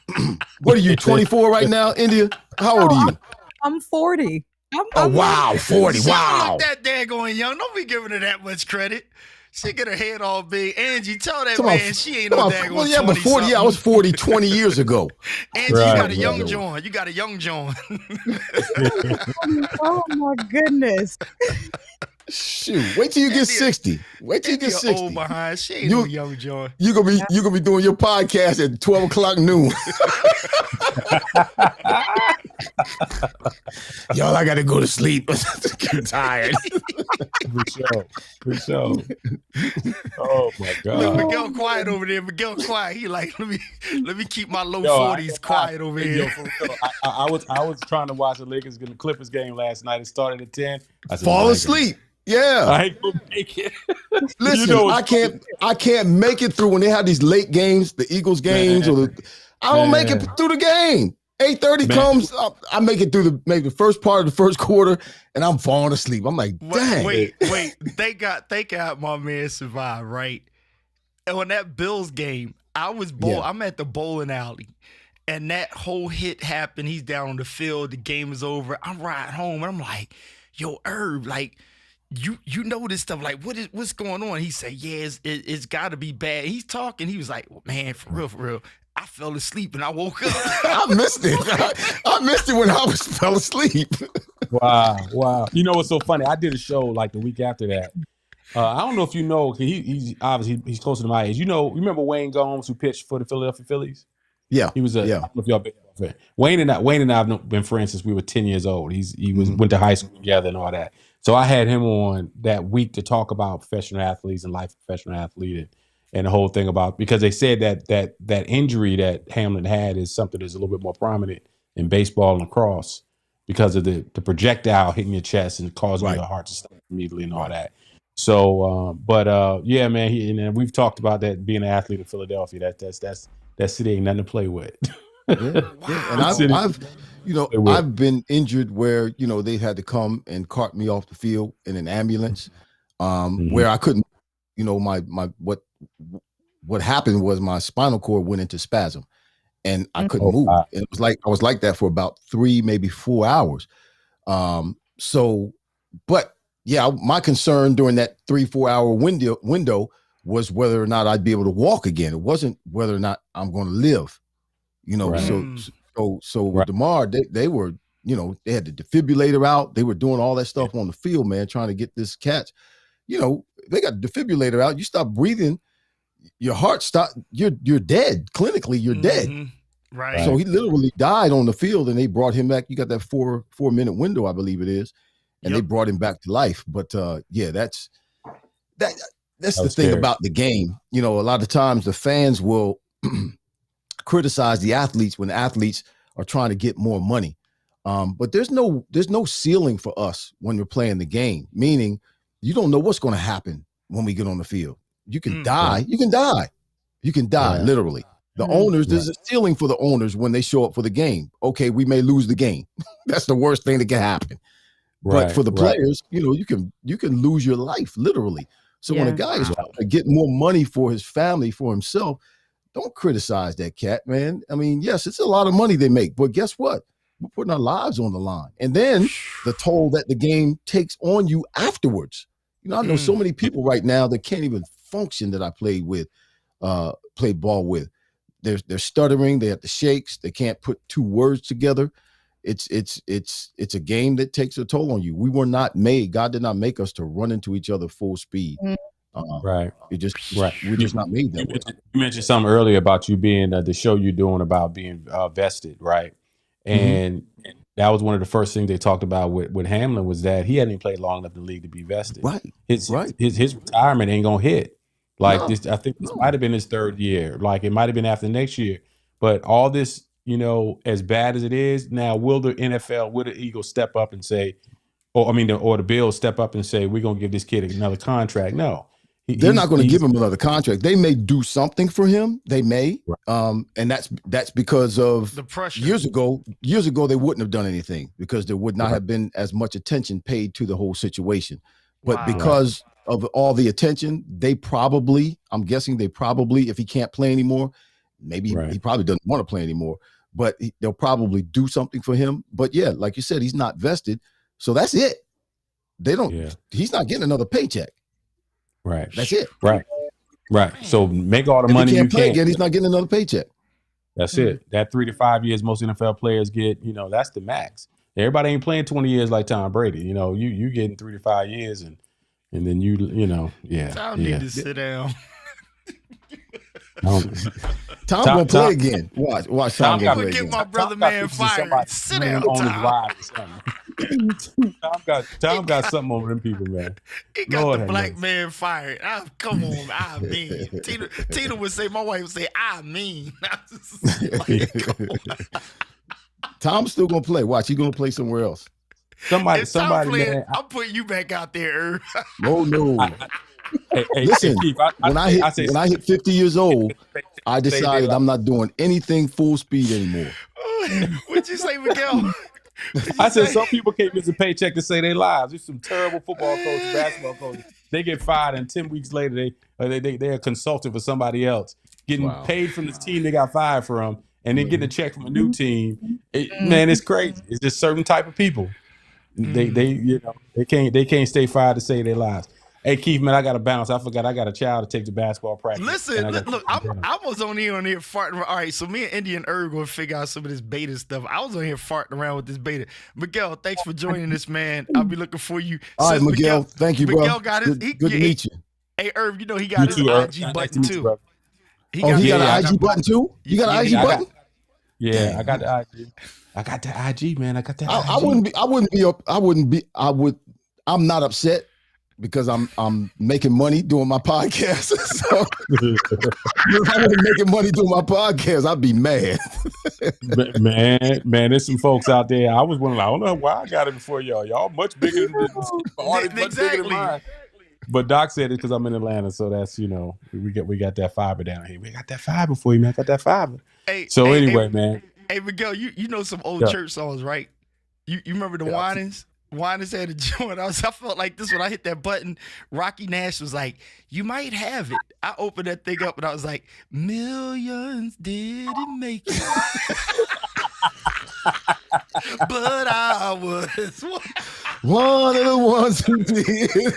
What are you, 24 right now, India? How old are you? I'm 40. Wow, 40. Wow. That daggone young. Don't be giving her that much credit. She get her head all big. Angie, tell that man she ain't no daggone 20. Well, but 40. Yeah, I was 40 20 years ago. Angie, you got a young John. You got a young John. Oh my goodness. Shoot, wait till you get 60. Wait till you get 60. Old behind. She ain't no young John. You're gonna be doing your podcast at 12 o'clock noon. Y'all, I gotta go to sleep. I'm tired. For sure. Oh my God. Miguel quiet over there. Miguel quiet. He like, let me keep my low 40s quiet over here. I was trying to watch the Lakers and the Clippers game last night. It started at 10. I said, fall asleep. Yeah. I ain't gonna make it. Listen, I can't make it through when they have these late games, the Eagles games, I don't make it through the game. 8:30 comes, I make it through maybe the first part of the first quarter, and I'm falling asleep. I'm like, dang. Wait. They got my man survive, right? And on that Bills game, I'm at the bowling alley, and that whole hit happened. He's down on the field. The game is over. I'm riding home, and I'm like, yo, Herb, like, you know this stuff. Like, what's going on? He said, yeah, it's got to be bad. He's talking. He was like, well, man, for real. I fell asleep and I woke up. I missed it. I missed it when I fell asleep. Wow. You know what's so funny? I did a show like the week after that. I don't know if you know, he's obviously he's closer to my age. Remember Wayne Gomes who pitched for the Philadelphia Phillies? Yeah. He was I don't know if y'all been fan. Wayne and I have been friends since we were 10 years old. Went to high school together and all that. So I had him on that week to talk about professional athletes and life of professional athlete and the whole thing about, because they said that injury that Hamlin had is something that's a little bit more prominent in baseball and lacrosse because of the projectile hitting your chest and causing your heart to stop immediately and all that. So, yeah, man, and we've talked about that being an athlete in Philadelphia. That city ain't nothing to play with. And I've been injured where they've had to come and cart me off the field in an ambulance, where I couldn't. What happened was my spinal cord went into spasm, and I couldn't move. And it was like I was like that for about 3, maybe 4 hours. My concern during that 3-4 hour window was whether or not I'd be able to walk again. It wasn't whether or not I'm going to live. So with DeMar, they were, they had the defibrillator out. They were doing all that stuff on the field, man, trying to get this catch. They got the defibrillator out. You stop breathing, your heart stopped. You're dead. Clinically, you're dead. Right. So he literally died on the field, and they brought him back. You got that 4-minute window, I believe it is, and they brought him back to life. But that's the thing about the game. A lot of times the fans will criticize the athletes when the athletes are trying to get more money. But there's no ceiling for us when we're playing the game. Meaning, you don't know what's going to happen when we get on the field. You can die. Right. You can die. You can die, literally. The owners, there's a ceiling for the owners when they show up for the game. Okay, we may lose the game. That's the worst thing that can happen. But for the players, you can lose your life, literally. So when a guy is trying to get more money for his family, for himself, don't criticize that cat, man. I mean, yes, it's a lot of money they make, but guess what? We're putting our lives on the line. And then the toll that the game takes on you afterwards. I know so many people right now that can't even function that I played ball with. They're stuttering, they have the shakes, they can't put two words together. It's a game that takes a toll on you. We were not made, God did not make us to run into each other full speed. Right. We're just not made that way. You mentioned something earlier about you being the show you're doing about being vested, right? And that was one of the first things they talked about with Hamlin, was that he hadn't even played long enough in the league to be vested. Right. His retirement ain't gonna hit. Like this, I think this might have been his third year. Like it might have been after next year. But all this, as bad as it is now, will the Eagles step up and say, or the Bills step up and say, we're gonna give this kid another contract? No. They're not going to give him another contract. They may do something for him. They may, and that's because of the pressure. Years ago, they wouldn't have done anything because there would not have been as much attention paid to the whole situation. But because of all the attention, I'm guessing, if he can't play anymore, maybe he probably doesn't want to play anymore. But they'll probably do something for him. But yeah, like you said, he's not vested, so that's it. They don't. Yeah. He's not getting another paycheck. Right. That's it. Right. So make all the money he you can't play can. Again, he's not getting another paycheck. That's it. That 3 to 5 years most NFL players get, that's the max. Everybody ain't playing 20 years like Tom Brady. You getting 3 to 5 years and then Tom need to sit down. Tom gonna play again. Watch Tom gonna play again. Get my brother man fired. Sit down, Tom. Tom got something over them people, man. He got the black man fired. Come on, I mean. Tina would say, my wife would say, I mean. Tom's still gonna play. Watch, he's gonna play somewhere else. Somebody, playing, man. I'm putting you back out there, Irv. No. Listen, Keith, when I hit 50 years old, I decided I'm not doing anything full speed anymore. What'd you say, Miguel? I said some people can't miss a paycheck to say their lives. There's some terrible football coaches, basketball coaches. They get fired, and 10 weeks later, they're a consultant for somebody else, getting paid from the team they got fired from, and then getting a check from a new team. Man, it's crazy. It's just certain type of people. They can't stay fired to save their lives. Hey, Keith, man, I got to bounce. I forgot I got a child to take to basketball practice. Listen, look, I was on here farting. All right, so me and Indy and Irv going to figure out some of this beta stuff. I was on here farting around with this beta. Miguel, thanks for joining us, man. I'll be looking for you. All right, Miguel, thank you, bro. Miguel got his, good to meet you. Hey, Irv, he got his IG button, too. He got an IG button, too? You got an IG button? Yeah, I got the IG. I got the IG, man. I got that. I'm not upset because I'm making money doing my podcast. So if I wasn't making money doing my podcast, I'd be mad. man, there's some folks out there. I was wondering, I don't know why I got it before y'all. Y'all much bigger than mine. But Doc said it because I'm in Atlanta, so that's we got that fiber down here. We got that fiber for you, man. I got that fiber. Man. Hey, Miguel, you know some old church songs, right? You remember the Winans? Winans had a joint. I felt like this when I hit that button. Rocky Nash was like, "You might have it." I opened that thing up and I was like, "Millions didn't make it, but I was one of the ones who did."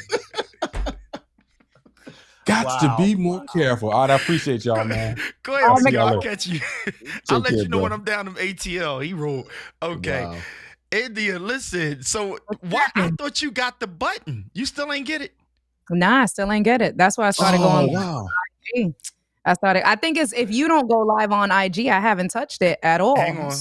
Got to be more careful. All right, I appreciate y'all, man. Go ahead, Miguel. I'll catch you. I'll let you know when I'm down them ATL. He rolled. Okay. Wow. India, listen. So why I thought you got the button. You still ain't get it? Nah, I still ain't get it. That's why I started going. Wow. IG. I think it's if you don't go live on IG, I haven't touched it at all. Hang on.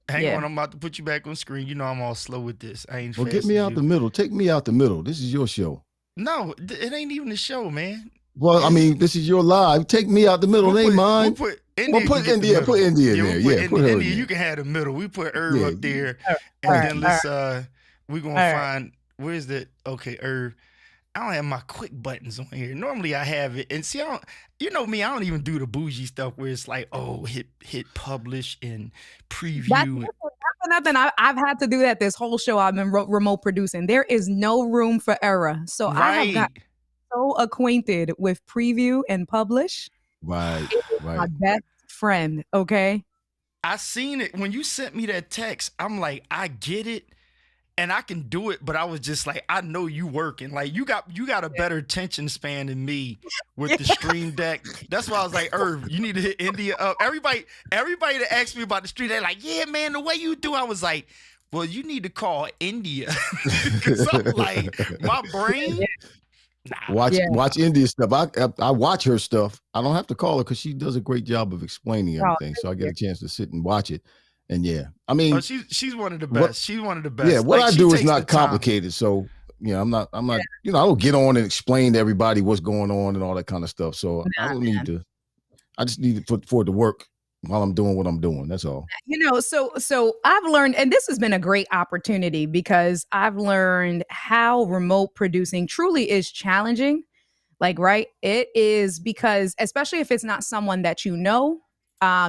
Hang on. I'm about to put you back on screen. You know I'm all slow with this. I ain't. Well, get me out the middle. Take me out the middle. This is your show. No, it ain't even a show, man. Well, I mean, this is your live. Take me out the middle. It ain't mine. Well, put India in there. Yeah, put her in there. You can have the middle. We put Irv up there, and then let's we're gonna find where's the Irv. I don't have my quick buttons on here. Normally I have it, and see, you know me, I don't even do the bougie stuff where it's like, hit publish and preview. That's nothing. I've had to do that this whole show. I've been remote producing. There is no room for error. So I have got so acquainted with preview and publish. Right. My best friend. Okay. I seen it when you sent me that text. I'm like, I get it. And I can do it, but I was just like, I know you working. Like you got a better attention span than me with the Stream Deck. That's why I was like, Irv, you need to hit India up. Everybody that asked me about the Stream Deck, like, yeah, man, the way you do, I was like, well, you need to call India. Because I'm like, my brain. Nah. Watch India stuff. I watch her stuff. I don't have to call her because she does a great job of explaining everything. So I get a chance to sit and watch it. And I mean, she's one of the best. She's one of the best. Yeah, what I do is not complicated. So I'm not. I don't get on and explain to everybody what's going on and all that kind of stuff. So I don't need to. I just need for it to work while I'm doing what I'm doing. That's all. So I've learned, and this has been a great opportunity because I've learned how remote producing truly is challenging. Like, right? It is because, especially if it's not someone that you know.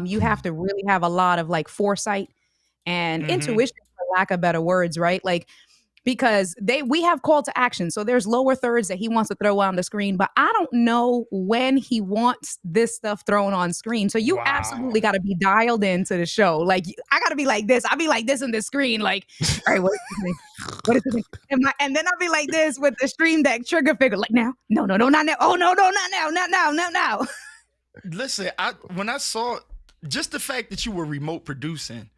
You have to really have a lot of like foresight and intuition, for lack of better words, right? Like, because we have call to action. So there's lower thirds that he wants to throw on the screen, but I don't know when he wants this stuff thrown on screen. So you absolutely got to be dialed into the show. Like, I got to be like this. I'll be like this in the screen. Like, all right, what is this? And then I'll be like this with the Stream Deck trigger finger. Like, now, no, not now. Oh, no, not now. Listen, when I saw just the fact that you were remote producing,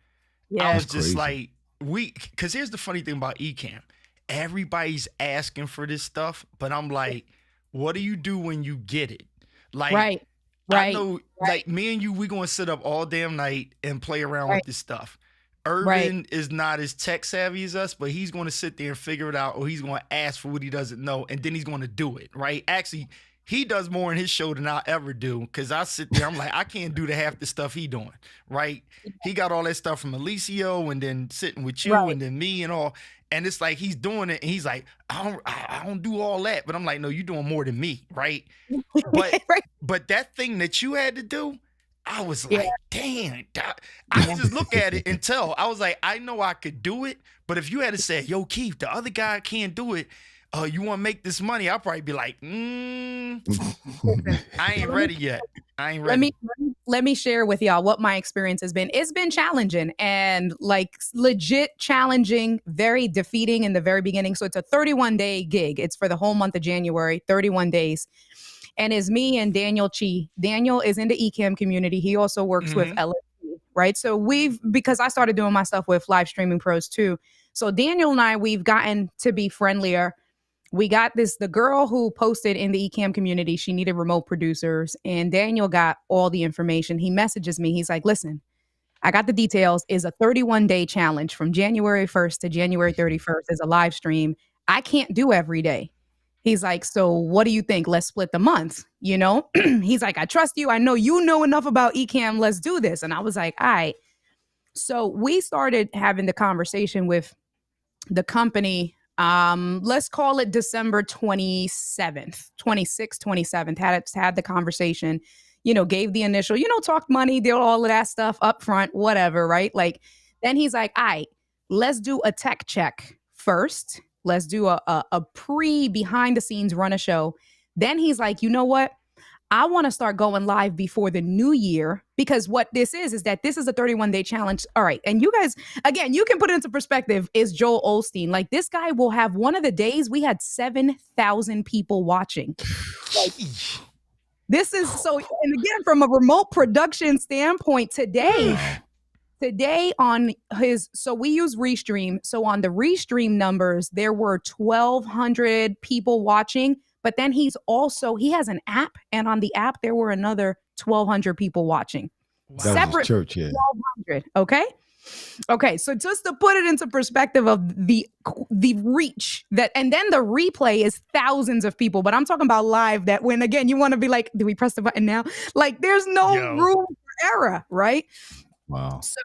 I was just like, because here's the funny thing about Ecamm. Everybody's asking for this stuff, but I'm like, what do you do when you get it? Like, right. I know, like me and you, we're going to sit up all damn night and play around with this stuff. Irvin is not as tech savvy as us, but he's going to sit there and figure it out, or he's going to ask for what he doesn't know, and then he's going to do it, right? Actually, he does more in his show than I'll ever do because I sit there, I'm like, I can't do the half the stuff he doing, right? He got all that stuff from Alicio and then sitting with you and then me and all. And it's like he's doing it and he's like, I don't do all that. But I'm like, no, you're doing more than me, right? But that thing that you had to do, I was like, damn. I just look at it and tell. I was like, I know I could do it, but if you had to say, yo, Keith, the other guy can't do it, you want to make this money? I'll probably be like, I ain't ready yet. I ain't ready. Let me share with y'all what my experience has been. It's been challenging and like legit challenging, very defeating in the very beginning. So it's a 31-day gig. It's for the whole month of January, 31 days. And it's me and Daniel Chi. Daniel is in the Ecamm community. He also works with LSD, right? So because I started doing my stuff with Live Streaming Pros too. So Daniel and I, we've gotten to be friendlier. We got the girl who posted in the Ecamm community, she needed remote producers, and Daniel got all the information. He messages me. He's like, listen, I got the details. It's a 31-day challenge from January 1st to January 31st is a live stream. I can't do every day. He's like, so what do you think? Let's split the month, He's like, I trust you. I know you know enough about Ecamm. Let's do this. And I was like, all right. So we started having the conversation with the company. Let's call it December 26th, 27th, had the conversation, gave the initial, talked money, did all of that stuff up front, whatever. Right. Like, then he's like, all right, let's do a tech check first. Let's do a behind the scenes run a show. Then he's like, you know what? I want to start going live before the new year because what this is that this is a 31-day challenge. All right. And you guys, again, you can put it into perspective is Joel Osteen. Like this guy will have one of the days we had 7,000 people watching. Like, this is so, and again, from a remote production standpoint today on so we use Restream. So on the Restream numbers, there were 1,200 people watching. But then he has an app, and on the app, there were another 1,200 people watching. Wow. Separate church, yeah. 1,200, okay? Okay, so just to put it into perspective of the reach and then the replay is thousands of people, but I'm talking about live that when, again, you want to be like, do we press the button now? Like, there's no room for era, right? Wow. So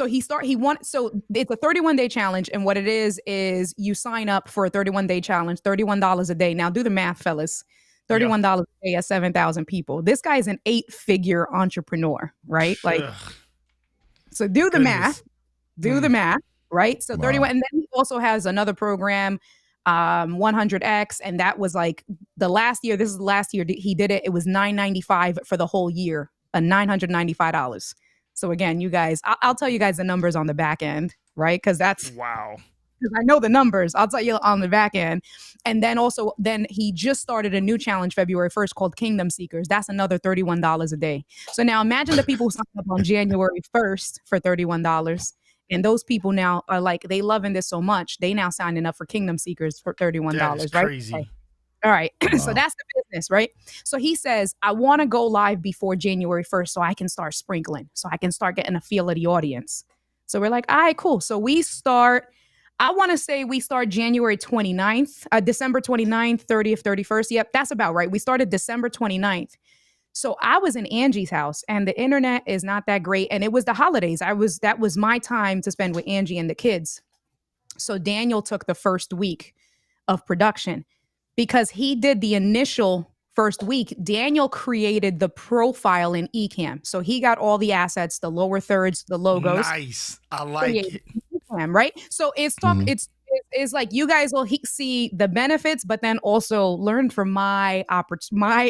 it's a 31-day challenge, and what it is you sign up for a 31-day challenge, $31 a day. Now do the math, fellas. $31 a day at 7,000 people. This guy's an 8-figure entrepreneur, right? Like, so do the math. Do the math, right? So 31, and then he also has another program, 100X, and that was like the last year. This is the last year he did it. It was $995 for the whole year, $995. So again, you guys, I'll tell you guys the numbers on the back end, right? Because that's wow. Because I know the numbers. I'll tell you on the back end. And then he just started a new challenge February 1st called Kingdom Seekers. That's another $31 a day. So now imagine the people who signed up on January 1st for $31. And those people now are like, they loving this so much. They now signing up for Kingdom Seekers for $31, that is right? Crazy. Okay. All right. Wow. So that's the business, right? So he says, I want to go live before January 1st so I can start sprinkling, so I can start getting a feel of the audience. So we're like, all right, cool. So we start, I want to say we start January 29th, December 29th, 30th, 31st. Yep, that's about right. We started December 29th. So I was in Angie's house and the internet is not that great. And it was the holidays. That was my time to spend with Angie and the kids. So Daniel took the first week of production. Because he did the initial first week, Daniel created the profile in Ecamm. So he got all the assets, the lower thirds, the logos. Nice. I like it. Ecamm, right? So it's like you guys will see the benefits, but then also learn from my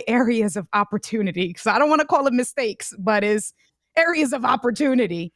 areas of opportunity. Because I don't want to call it mistakes, but is areas of opportunity.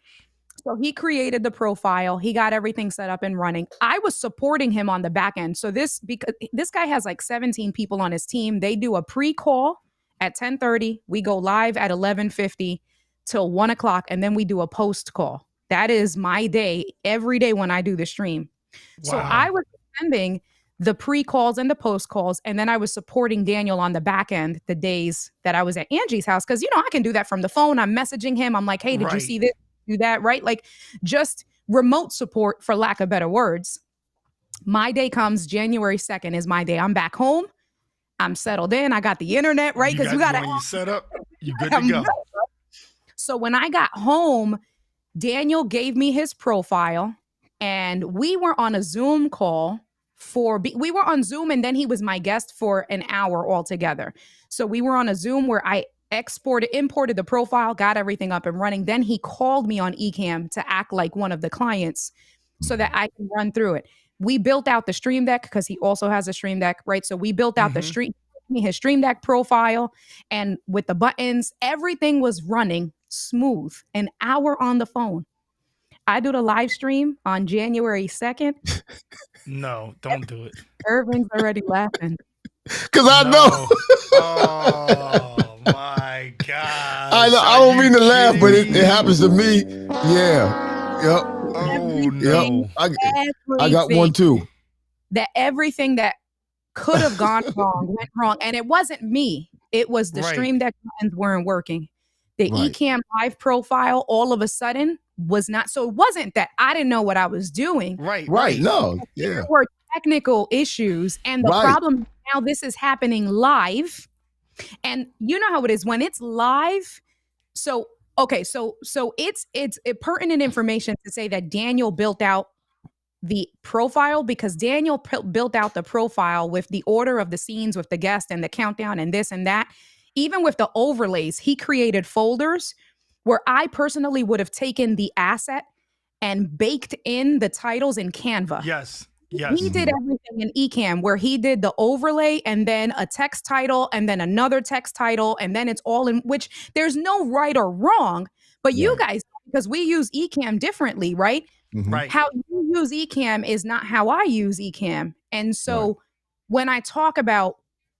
So he created the profile. He got everything set up and running. I was supporting him on the back end. So because this guy has like 17 people on his team. They do a pre-call at 10:30. We go live at 11:50 till 1 o'clock. And then we do a post call. That is my day every day when I do the stream. Wow. So I was sending the pre-calls and the post calls. And then I was supporting Daniel on the back end the days that I was at Angie's house. Because, I can do that from the phone. I'm messaging him. I'm like, hey, did you see this? Do that, right? Like just remote support, for lack of better words. My day comes January 2nd is my day. I'm back home. I'm settled in. I got the internet, right? Because you got you set up. You good to go. So when I got home, Daniel gave me his profile and we were on a Zoom call we were on Zoom and then he was my guest for an hour altogether. So we were on a Zoom where I imported the profile, got everything up and running. Then he called me on Ecamm to act like one of the clients so that I can run through it. We built out the Stream Deck because he also has a Stream Deck, right? So we built out his Stream Deck profile, and with the buttons, everything was running smooth. An hour on the phone. I do the live stream on January 2nd. No, don't do it. Irving's already laughing. Because I know. Oh my God. I know. I don't mean to laugh, but it happens to me. Yeah. Yep. Oh no. I got one too. That everything that could have gone wrong went wrong. And it wasn't me. It was the Stream Deck buttons weren't working. The Ecamm Live profile all of a sudden was not. So it wasn't that I didn't know what I was doing. Right. No. Yeah. There were technical issues. And the problem now, this is happening live. And you know how it is when it's live. So, okay. So it's pertinent information to say that Daniel built out the profile because Daniel built out the profile with the order of the scenes with the guest and the countdown and this and that. Even with the overlays, he created folders where I personally would have taken the asset and baked in the titles in Canva. Yes. He did everything in Ecamm where he did the overlay and then a text title and then another text title. And then it's all in which there's no right or wrong, but you guys, because we use Ecamm differently, right? Right. How you use Ecamm is not how I use Ecamm. And so when I talk about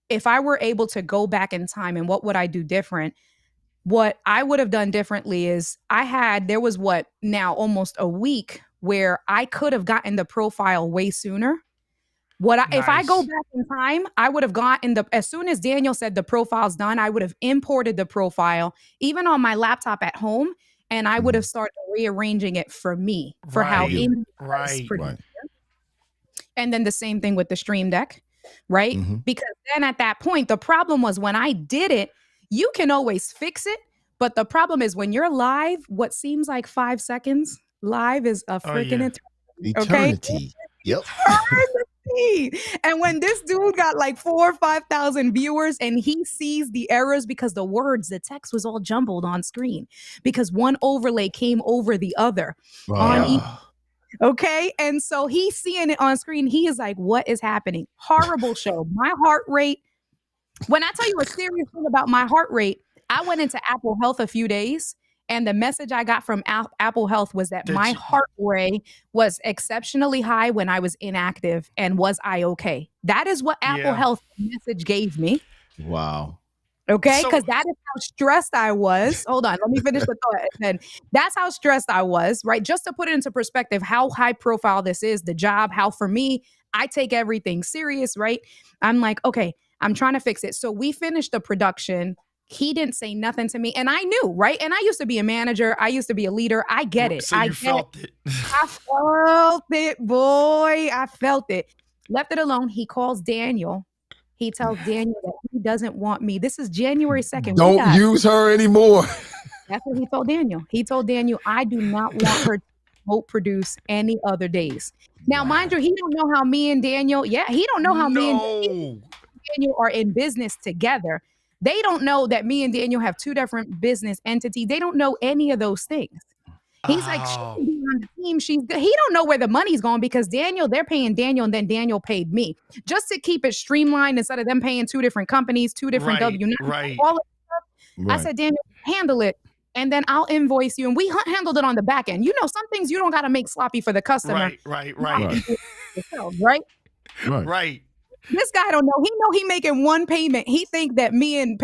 if I were able to go back in time and what would I do different, what I would have done differently is there was almost a week where I could have gotten the profile way sooner. If I go back in time, I would have gotten as soon as Daniel said the profile's done, I would have imported the profile even on my laptop at home. And I would have started rearranging it for me for how And then the same thing with the Stream Deck, right? Because then at that point, the problem was when I did it, you can always fix it, But the problem is when you're live, what seems like 5 seconds live is a freaking eternity. Yep. And when this dude got like 4,000 or 5,000 viewers and he sees the errors because the text was all jumbled on screen because one overlay came over the other on each. Okay. And so he's seeing it on screen. He is like, what is happening? Horrible show. My heart rate. When I tell you a serious thing about my heart rate, I went into Apple Health a few days. And the message I got from Apple Health was that my heart rate was exceptionally high when I was inactive. And was I okay? That is what Apple Health message gave me. Wow. Okay, because that is how stressed I was. Hold on, let me finish the thought. And that's how stressed I was, right? Just to put it into perspective, how high profile this is, the job, how for me, I take everything serious, right? I'm like, okay, I'm trying to fix it. So we finished the production. He didn't say nothing to me. And I knew, right? And I used to be a manager. I used to be a leader. I get it. So you felt it. I felt it, boy. I felt it. Left it alone. He calls Daniel. He tells Daniel that he doesn't want me. This is January 2nd. Don't use her anymore. That's what he told Daniel. He told Daniel, I do not want her to remote produce any other days. Now, mind you, he don't know how me and Daniel, he don't know how me and Daniel are in business together. They don't know that me and Daniel have two different business entities. They don't know any of those things. He's like, she can be on the team. He don't know where the money's going because they're paying Daniel and then Daniel paid me just to keep it streamlined instead of them paying two different companies, two different W-9. Right. All of that stuff. I said, Daniel, handle it. And then I'll invoice you. And we handled it on the back end. You know, some things you don't got to make sloppy for the customer. Right. This guy don't know. He know he making one payment. He think that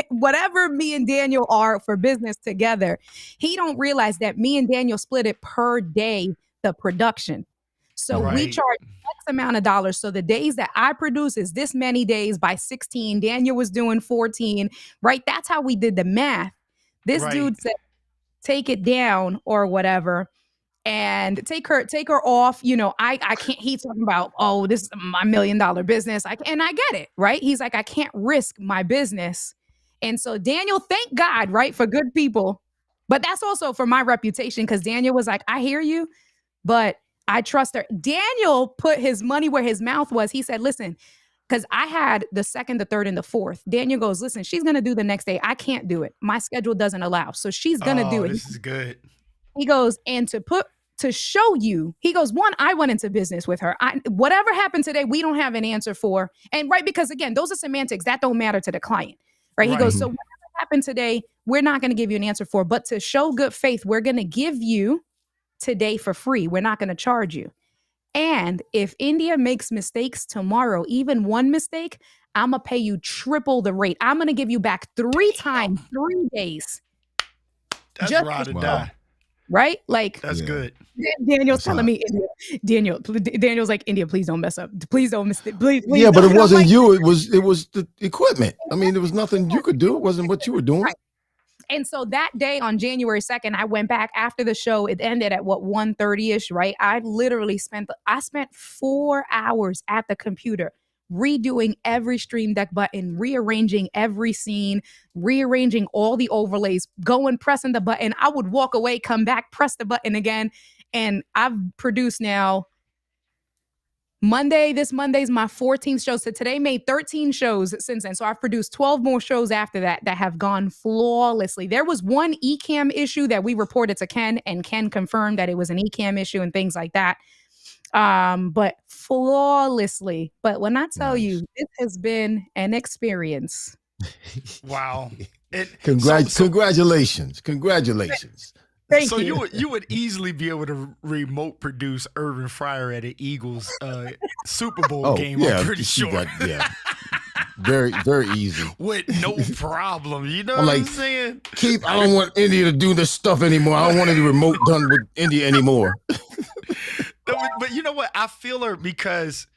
whatever me and Daniel are for business together, he don't realize that me and Daniel split it per day, the production. So we charge X amount of dollars. So the days that I produce is this many days by 16. Daniel was doing 14, right? That's how we did the math. This dude said, take it down or whatever. And take her off. You know, I can't, he's talking about, oh, this is my $1 million business. And I get it, right? He's like, I can't risk my business. And so Daniel, thank God, right, for good people. But that's also for my reputation because Daniel was like, I hear you, but I trust her. Daniel put his money where his mouth was. He said, listen, because I had the 2nd, the 3rd, and the 4th. Daniel goes, listen, she's going to do the next day. I can't do it. My schedule doesn't allow. So she's going to do it. This is good. He goes, and to show you, he goes, one, I went into business with her. Whatever happened today, we don't have an answer for. And because again, those are semantics that don't matter to the client, right? He goes, so whatever happened today, we're not going to give you an answer for, but to show good faith, we're going to give you today for free. We're not going to charge you. And if India makes mistakes tomorrow, even one mistake, I'm going to pay you triple the rate. I'm going to give you back 3 times, 3 days. That's ride or die. Right? Like that's good. Daniel's telling me, Daniel's like, India, please don't mess up. Please don't miss it. Please. Yeah, but it wasn't you. It was the equipment. I mean, there was nothing you could do. It wasn't what you were doing. Right. And so that day on January 2nd, I went back after the show. It ended at 1:30ish, right? I literally spent 4 hours at the computer redoing every Stream Deck button, rearranging every scene, rearranging all the overlays, pressing the button. I would walk away, come back, press the button again. And I've produced now this Monday's my 14th show. So today made 13 shows since then. So I've produced 12 more shows after that have gone flawlessly. There was one Ecamm issue that we reported to Ken, and Ken confirmed that it was an Ecamm issue and things like that. But flawlessly. But when I tell you, it has been an experience. Wow. Congratulations. Thank so you. You would easily be able to remote produce Irvin Fryer at an Eagles Super Bowl game. I'm pretty sure. Very, very easy. With no problem. You know I'm what I'm saying? I don't want India to do this stuff anymore. I don't want any remote done with India anymore. But you know what? I feel her because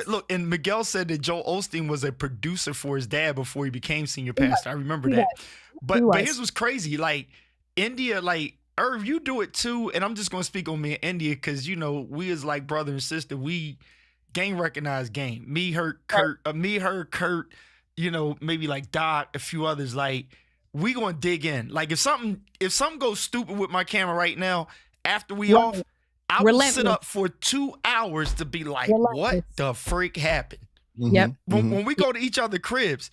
look, and Miguel said that Joel Osteen was a producer for his dad before he became senior pastor. I remember that. But his was crazy. Like India, like Irv, you do it too. And I'm just gonna speak on me and India because you know we is like brother and sister. We game recognized game. Me, her, Kurt. You know, maybe like Doc, a few others. Like we gonna dig in. Like if something goes stupid with my camera right now, after we off, I will sit up for 2 hours to be like, what the freak happened? Yep. When we go to each other's cribs,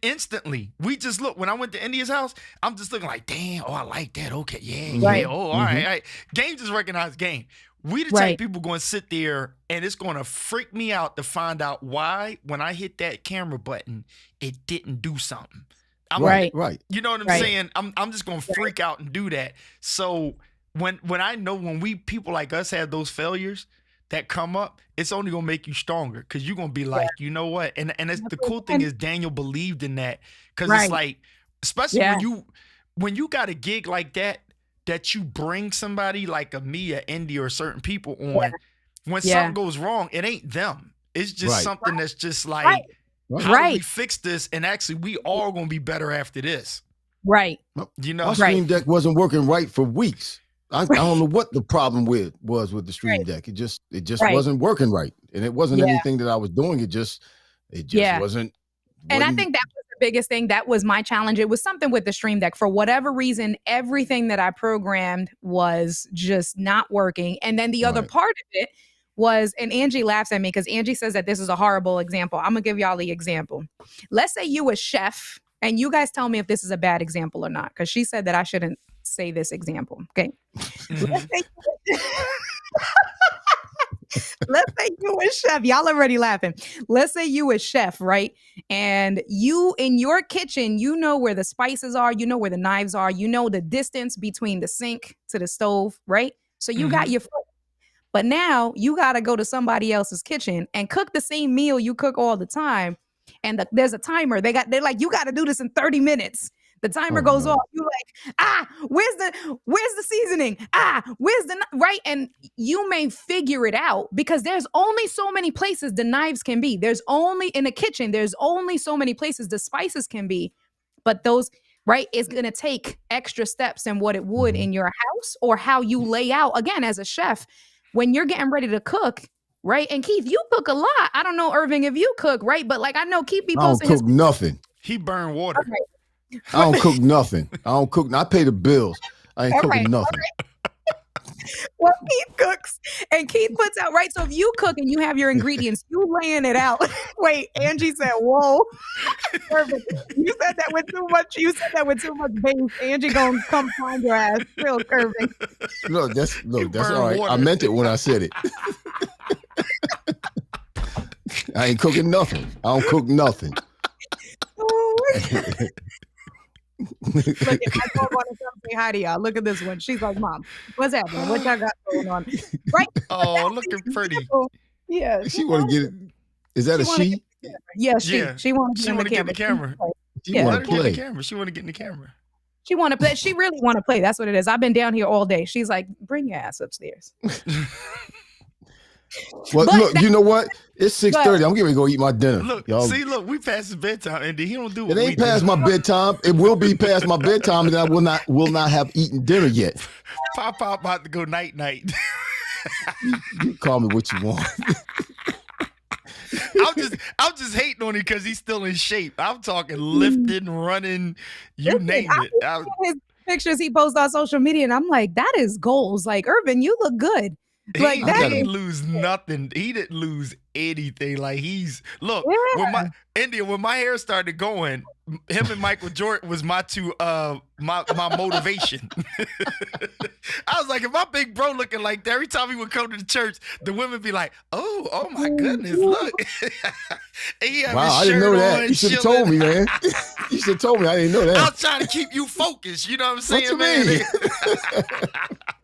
instantly we just look. When I went to India's house, I'm just looking like, damn, I like that. Okay, yeah. Oh, all right. Game just recognized game. We the type people going to sit there and it's going to freak me out to find out why when I hit that camera button, it didn't do something. Right. You know what I'm saying? I'm just going to freak out and do that. So when I know when people like us have those failures that come up, it's only going to make you stronger because you're going to be like, you know what? And it's, the cool thing is Daniel believed in that because it's like, especially when you got a gig like that you bring somebody like a me, a Indy, or certain people on, when something goes wrong, it ain't them. It's just something that's just like, how do we fix this? And actually, we all going to be better after this. Right. You know? My Stream Deck wasn't working right for weeks. I don't know what the problem was with the Stream Deck. It just wasn't working right. And it wasn't anything that I was doing. It just wasn't. And I think that was the biggest thing. That was my challenge. It was something with the Stream Deck. For whatever reason, everything that I programmed was just not working. And then the other part of it was, and Angie laughs at me because Angie says that this is a horrible example. I'm going to give y'all the example. Let's say you a chef, and you guys tell me if this is a bad example or not, because she said that I shouldn't say this example. Okay. Let's say you a chef. Y'all already laughing. Let's say you a chef, right? And you in your kitchen, you know where the spices are, you know where the knives are, you know the distance between the sink to the stove, right? So you got your food. But now you got to go to somebody else's kitchen and cook the same meal you cook all the time. And there's a timer. They're like, you got to do this in 30 minutes. The timer goes off. You're like, where's the seasoning? Where's the right? And you may figure it out because there's only so many places the knives can be. There's only in a kitchen. There's only so many places the spices can be. But those it's going to take extra steps than what it would in your house or how you lay out. Again, as a chef, when you're getting ready to cook, right? And Keith, you cook a lot. I don't know, Irving, if you cook, right? But like I know Keith be posting. I don't cook nothing. He burned water. Okay. I don't cook nothing. I pay the bills. I ain't cooking nothing. Well, Keith cooks and Keith puts out, right? So if you cook and you have your ingredients, you laying it out. Wait, Angie said, whoa. Perfect. You said that with too much. You said that with too much base. Angie gonna come find your ass. Real curving. Look, that's all right. Water. I meant it when I said it. I ain't cooking nothing. I don't cook nothing. Look at my dog want to come say hi to y'all. Look at this one. She's like, Mom, what's happening? What y'all got going on? Right? Oh, looking pretty. Yeah. She want to get it. Is that a she? Yeah, she want to get in the camera. She want to play. She want to get in the camera. She want to play. She really want to play. That's what it is. I've been down here all day. She's like, bring your ass upstairs. Well, look, you know what? It's 6:30. I'm getting ready to go eat my dinner. Look, we passed his bedtime, and he don't do what it. Ain't past my bedtime. It will be past my bedtime, and I will not have eaten dinner yet. Pop about to go night. You call me what you want. I'm just hating on him because he's still in shape. I'm talking lifting, running, you name it. His pictures he posts on social media, and I'm like, that is goals. Like, Urban, you look good. Like he didn't lose nothing. He didn't lose anything. Like when my hair started going, him and Michael Jordan was my two my motivation. I was like, if my big bro looking like that, every time he would come to the church, the women be like, oh my goodness, look. Wow, I didn't know that. You should have told me, man. You should have told me. I didn't know that. I was trying to keep you focused. You know what I'm saying, man?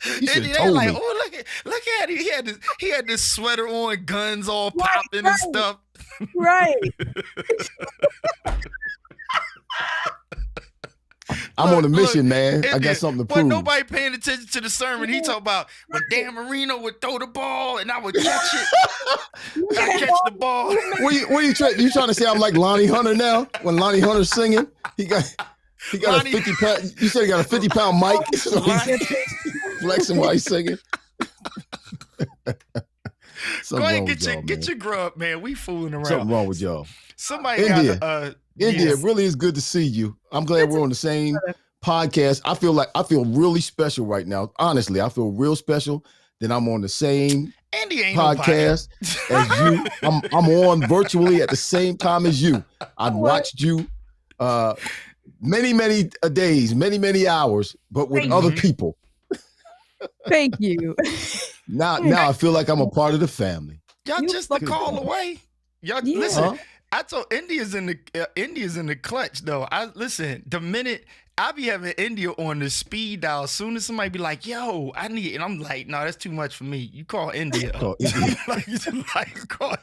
And they like, oh, look at him. He had this sweater on, guns all popping and stuff. Right. I'm on a mission, man. I got something to prove. But nobody paying attention to the sermon. He talk about when Dan Marino would throw the ball and I would catch it. I catch the ball. What you trying to say? I'm like Lonnie Hunter now. When Lonnie Hunter's singing, he got a 50 pound. You said he got a 50-pound mic. So he's flexing while he's singing. Go ahead and get your grub, man. We fooling around. Something wrong with y'all. Somebody got India, it really is good to see you. I'm glad we're on the same podcast. I feel really special right now. Honestly, I feel real special that I'm on the same podcast as you. I'm on virtually at the same time as you. I've watched you many days, many hours, but with other people. Thank you. Now I feel like I'm a part of the family. Y'all just a call away. Y'all listen. I told India's in the clutch though. The minute I be having India on the speed dial, as soon as somebody be like, "Yo, I need," and I'm like, "No, that's too much for me. You call India." Call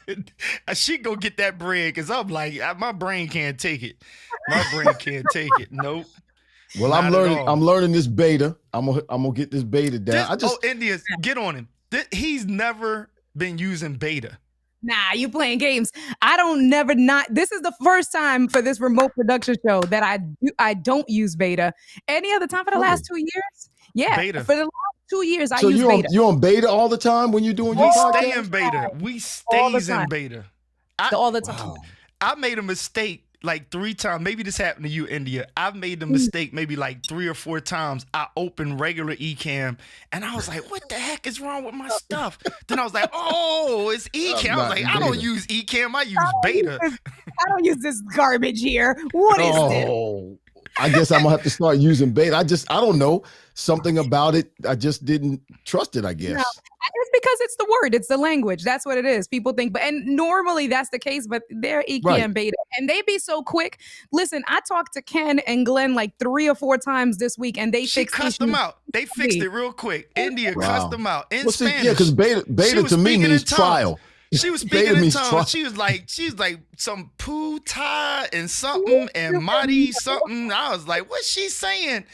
India. She go get that bread because I'm like, my brain can't take it. My brain can't take it. Nope. Well, I'm learning this beta. I'm gonna get this beta down. India's get on him. He's never been using beta. Nah, you playing games. This is the first time for this remote production show that I don't use beta. Any other time for the last 2 years? Yeah, beta. For the last 2 years, I use beta. You're on beta all the time when you're doing your podcast? We stay in beta. We stays in beta. All the time. Wow. I made a mistake like 3 times. Maybe this happened to you, India. I've made the mistake maybe like 3 or 4 times. I opened regular Ecamm and I was like, what the heck is wrong with my stuff? Then I was like, oh, it's Ecamm. I was like, I don't use Ecamm. I use beta. I don't use this garbage here. What is this? I guess I'm gonna have to start using beta. I don't know. Something about it. I just didn't trust it, I guess. No, it's because it's the word, it's the language. That's what it is. People think, and normally that's the case, but they're Ecamm Beta and they be so quick. Listen, I talked to Ken and Glenn like 3 or 4 times this week and they fixed them out. They fixed it real quick. India cussed them out in Spanish. Yeah, because beta to me means trial. She was speaking in tongues. She was like some puta and something and Mari something. I was like, what's she saying?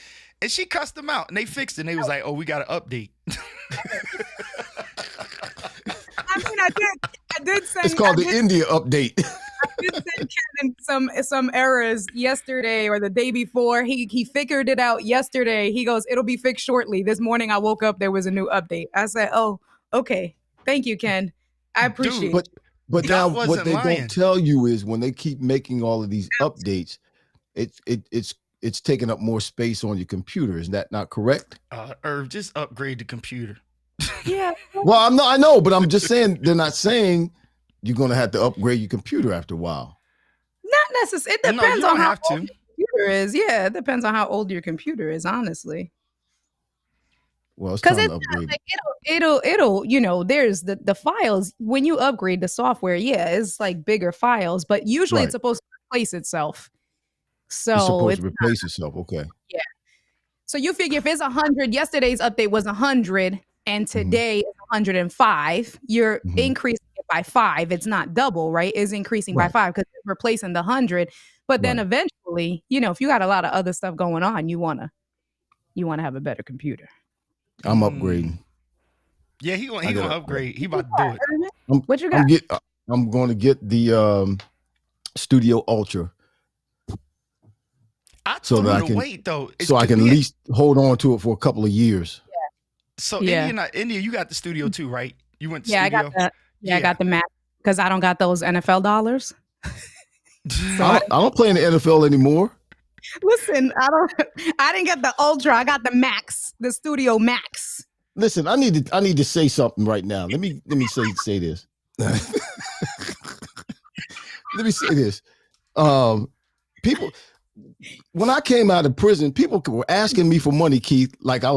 And she cussed them out and they fixed it. And they was like, oh, we got to update. I mean, I did send. It's called the India update. I did send Kevin some errors yesterday or the day before. He figured it out yesterday. He goes, it'll be fixed shortly. This morning I woke up, there was a new update. I said, oh, okay. Thank you, Ken. I appreciate it. But now what they don't tell you is when they keep making all of these updates, it's taking up more space on your computer. Is that not correct? Or just upgrade the computer. Yeah. Well, I know, but I'm just saying they're not saying you're going to have to upgrade your computer after a while. Not necessarily. It depends on how old your computer is. Yeah, it depends on how old your computer is, honestly. Well, it's time to upgrade. Like it'll there's the files when you upgrade the software. Yeah, it's like bigger files, but usually it's supposed to replace itself. So it's supposed to replace itself. Okay. Yeah. So you figure if it's 100, yesterday's update was 100, and today is 105. You're increasing it by 5. It's not double, right? It's increasing by 5 because it's replacing the 100. But then eventually, if you got a lot of other stuff going on, you wanna have a better computer. I'm upgrading. Yeah, he gonna upgrade. He about to do it. What you got? I'm going to get the Studio Ultra. So that I can wait though. I can at least hold on to it for a couple of years. Yeah. So India, you got the studio too, right? You went to studio? I got the Mac because I don't got those NFL dollars. I don't play in the NFL anymore. Listen, I didn't get the Ultra. I got the Max, the Studio Max. Listen, I need to say something right now. Let me say this. Let me say this. People, when I came out of prison, people were asking me for money, Keith, like I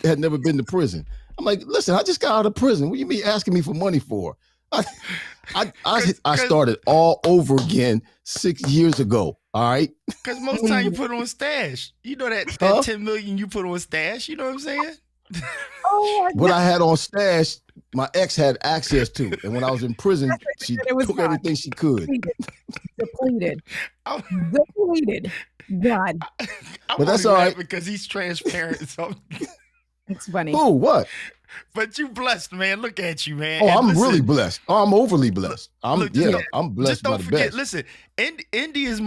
had never been to prison. I'm like, listen, I just got out of prison. What do you mean asking me for money for? I started all over again 6 years ago. All right. Because most time you put on stash. You know that 10 million you put on stash. You know what I'm saying? What I had on stash, my ex had access to. And when I was in prison, she took everything she could. Depleted. God. But that's all right. Because he's transparent. So. It's funny. Oh, what? But you blessed, man. Look at you, man. Oh, I'm really blessed. Oh, I'm overly blessed. I'm blessed by the best. Listen, Indy is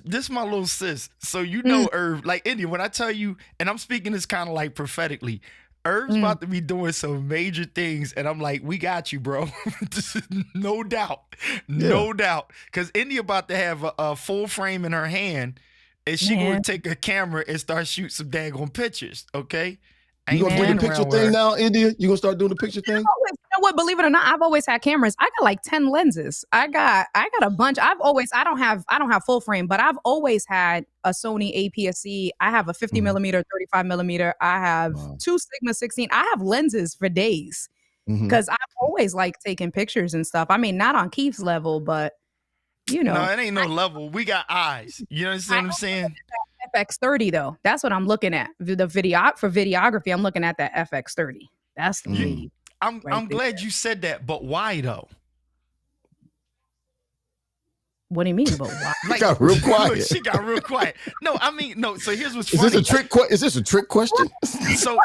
this my little sis. So Irv, like Indy, when I tell you, and I'm speaking this kind of like prophetically, Herb's about to be doing some major things, and I'm like, we got you, bro. No doubt. No doubt. Because India about to have a full frame in her hand, and she going to take a camera and start shoot some daggone pictures, okay? You gonna do the picture thing now, India? You gonna start doing the picture thing? You know what? Believe it or not, I've always had cameras. I got like 10 lenses. I got a bunch. I don't have full frame, but I've always had a Sony APS-C. I have a 50 millimeter, 35 millimeter. I have two Sigma 16. I have lenses for days because I've always liked taking pictures and stuff. I mean, not on Keith's level, but you know, no, it ain't no level. We got eyes. You understand what I'm saying? FX30 though, that's what I'm looking at. The videography, I'm looking at that FX30. That's the lead. I'm glad you said that, but why though? What do you mean, but why? She got real quiet. She got real quiet. No, I mean, no. So here's what's funny. Is this a trick question? So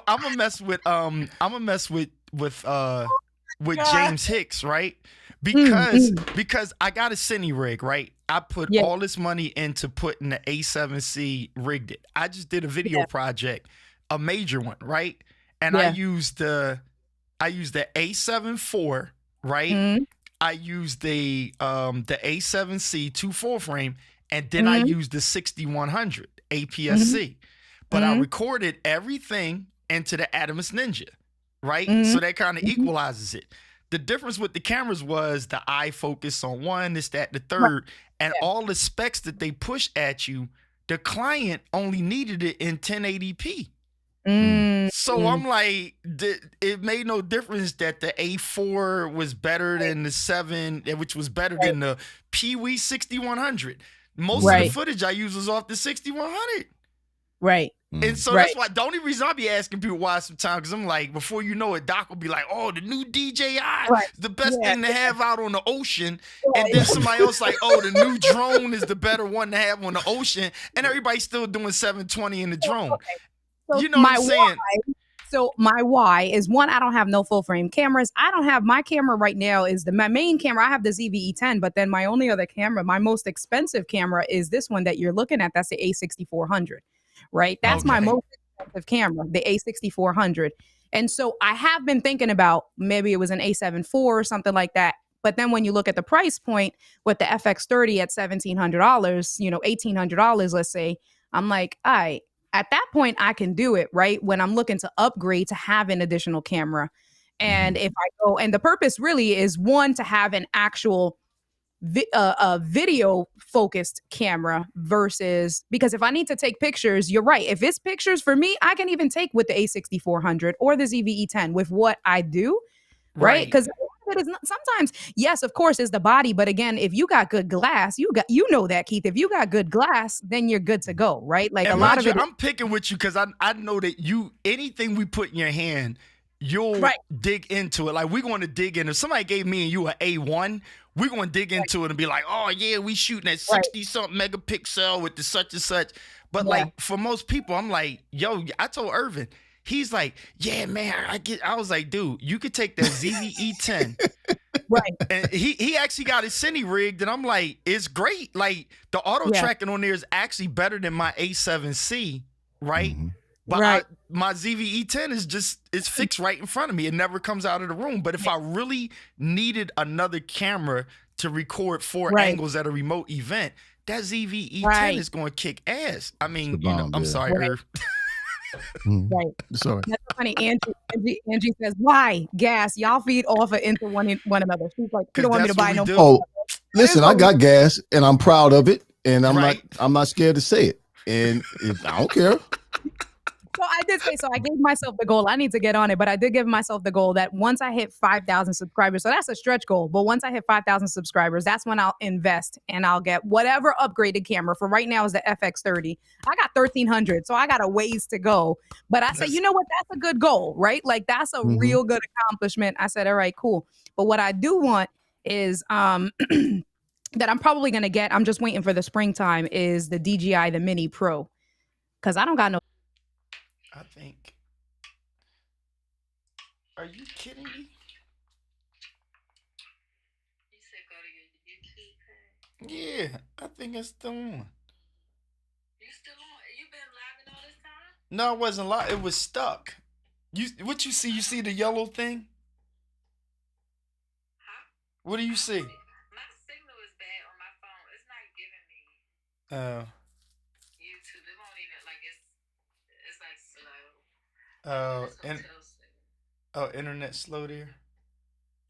I'm gonna mess with James Hicks, right? Because I got a Cine rig, right? I put all this money into putting the A7C rigged it. I just did a video project, a major one, right? And I used the A7 IV, right? I used the A7C 2.4 frame, and then I used the 6100 APS-C. But I recorded everything into the Adamus Ninja, right? So that kind of equalizes it. The difference with the cameras was the eye focus on one, this, that, the third, and all the specs that they push at you, the client only needed it in 1080p. So I'm like, it made no difference that the A4 was better than the 7, which was better than the Pee-wee 6100. Most of the footage I use was off the 6100. Right. And so that's why the only reason I be asking people why sometimes, because I'm like, before you know it, Doc will be like, oh, the new DJI, the best thing to have out on the ocean. And then somebody else like, oh, the new drone is the better one to have on the ocean. And everybody's still doing 720 in the drone. So you know what I'm saying? My why is one, I don't have no full frame cameras. I don't have my camera right now my main camera. I have the ZV-E10, but then my only other camera, my most expensive camera is this one that you're looking at. That's the A6400, right? That's my most expensive camera, the A6400. And so I have been thinking about maybe it was an A7 IV or something like that. But then when you look at the price point with the FX30 at $1,700, you know, $1,800, let's say, I'm like, all right. At that point, I can do it, right? When I'm looking to upgrade to have an additional camera. And if I go, and the purpose really is one, to have an actual video focused camera versus, because if I need to take pictures, you're right. If it's pictures for me, I can even take with the A6400 or the ZV-E10 with what I do, right? Because it is not, sometimes, yes, of course, is the body. But again, if you got good glass, you know that, Keith. If you got good glass, then you're good to go, right? Like and a lot of it. I'm picking with you because I know that anything we put in your hand, you'll dig into it. Like we're going to dig in. If somebody gave me and you an A1, we're going to dig into it and be like, oh yeah, we shooting at 60 something megapixel with the such and such. But like for most people, I'm like, yo, I told Irvin. He's like, yeah, man, I was like, dude, you could take that ZV-E10. And he actually got his Cine rigged, and I'm like, it's great. Like the auto tracking on there is actually better than my A7C, right? But my ZV-E10 is fixed right in front of me. It never comes out of the room. But if I really needed another camera to record 4 angles at a remote event, that ZV-E10 is going to kick ass. I mean, I'm sorry, Irv. Right. Sorry. That's funny. Angie says, why? Gas. Y'all feed off of into one another. She's like, you don't want me to buy no. Oh, listen, I got gas and I'm proud of it. And I'm not scared to say it. And I don't care. So I did say, I gave myself the goal. I need to get on it, but I did give myself the goal that once I hit 5,000 subscribers, so that's a stretch goal, but once I hit 5,000 subscribers, that's when I'll invest and I'll get whatever upgraded camera. For right now is the FX30. I got 1,300, so I got a ways to go. But I said, you know what? That's a good goal, right? Like that's a real good accomplishment. I said, all right, cool. But what I do want is that I'm probably going to get, I'm just waiting for the springtime, is the DJI, the Mini Pro. Because I don't got no. I think. Are you kidding me? You said go to your YouTube page? Yeah, I think it's still on. You still on? You been living all this time? No, it wasn't live. It was stuck. What you see? You see the yellow thing? Huh? What do you see? My signal is bad on my phone. It's not giving me YouTube. It won't even like it's like slow. Internet slow there.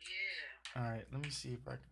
Yeah. All right, let me see if I can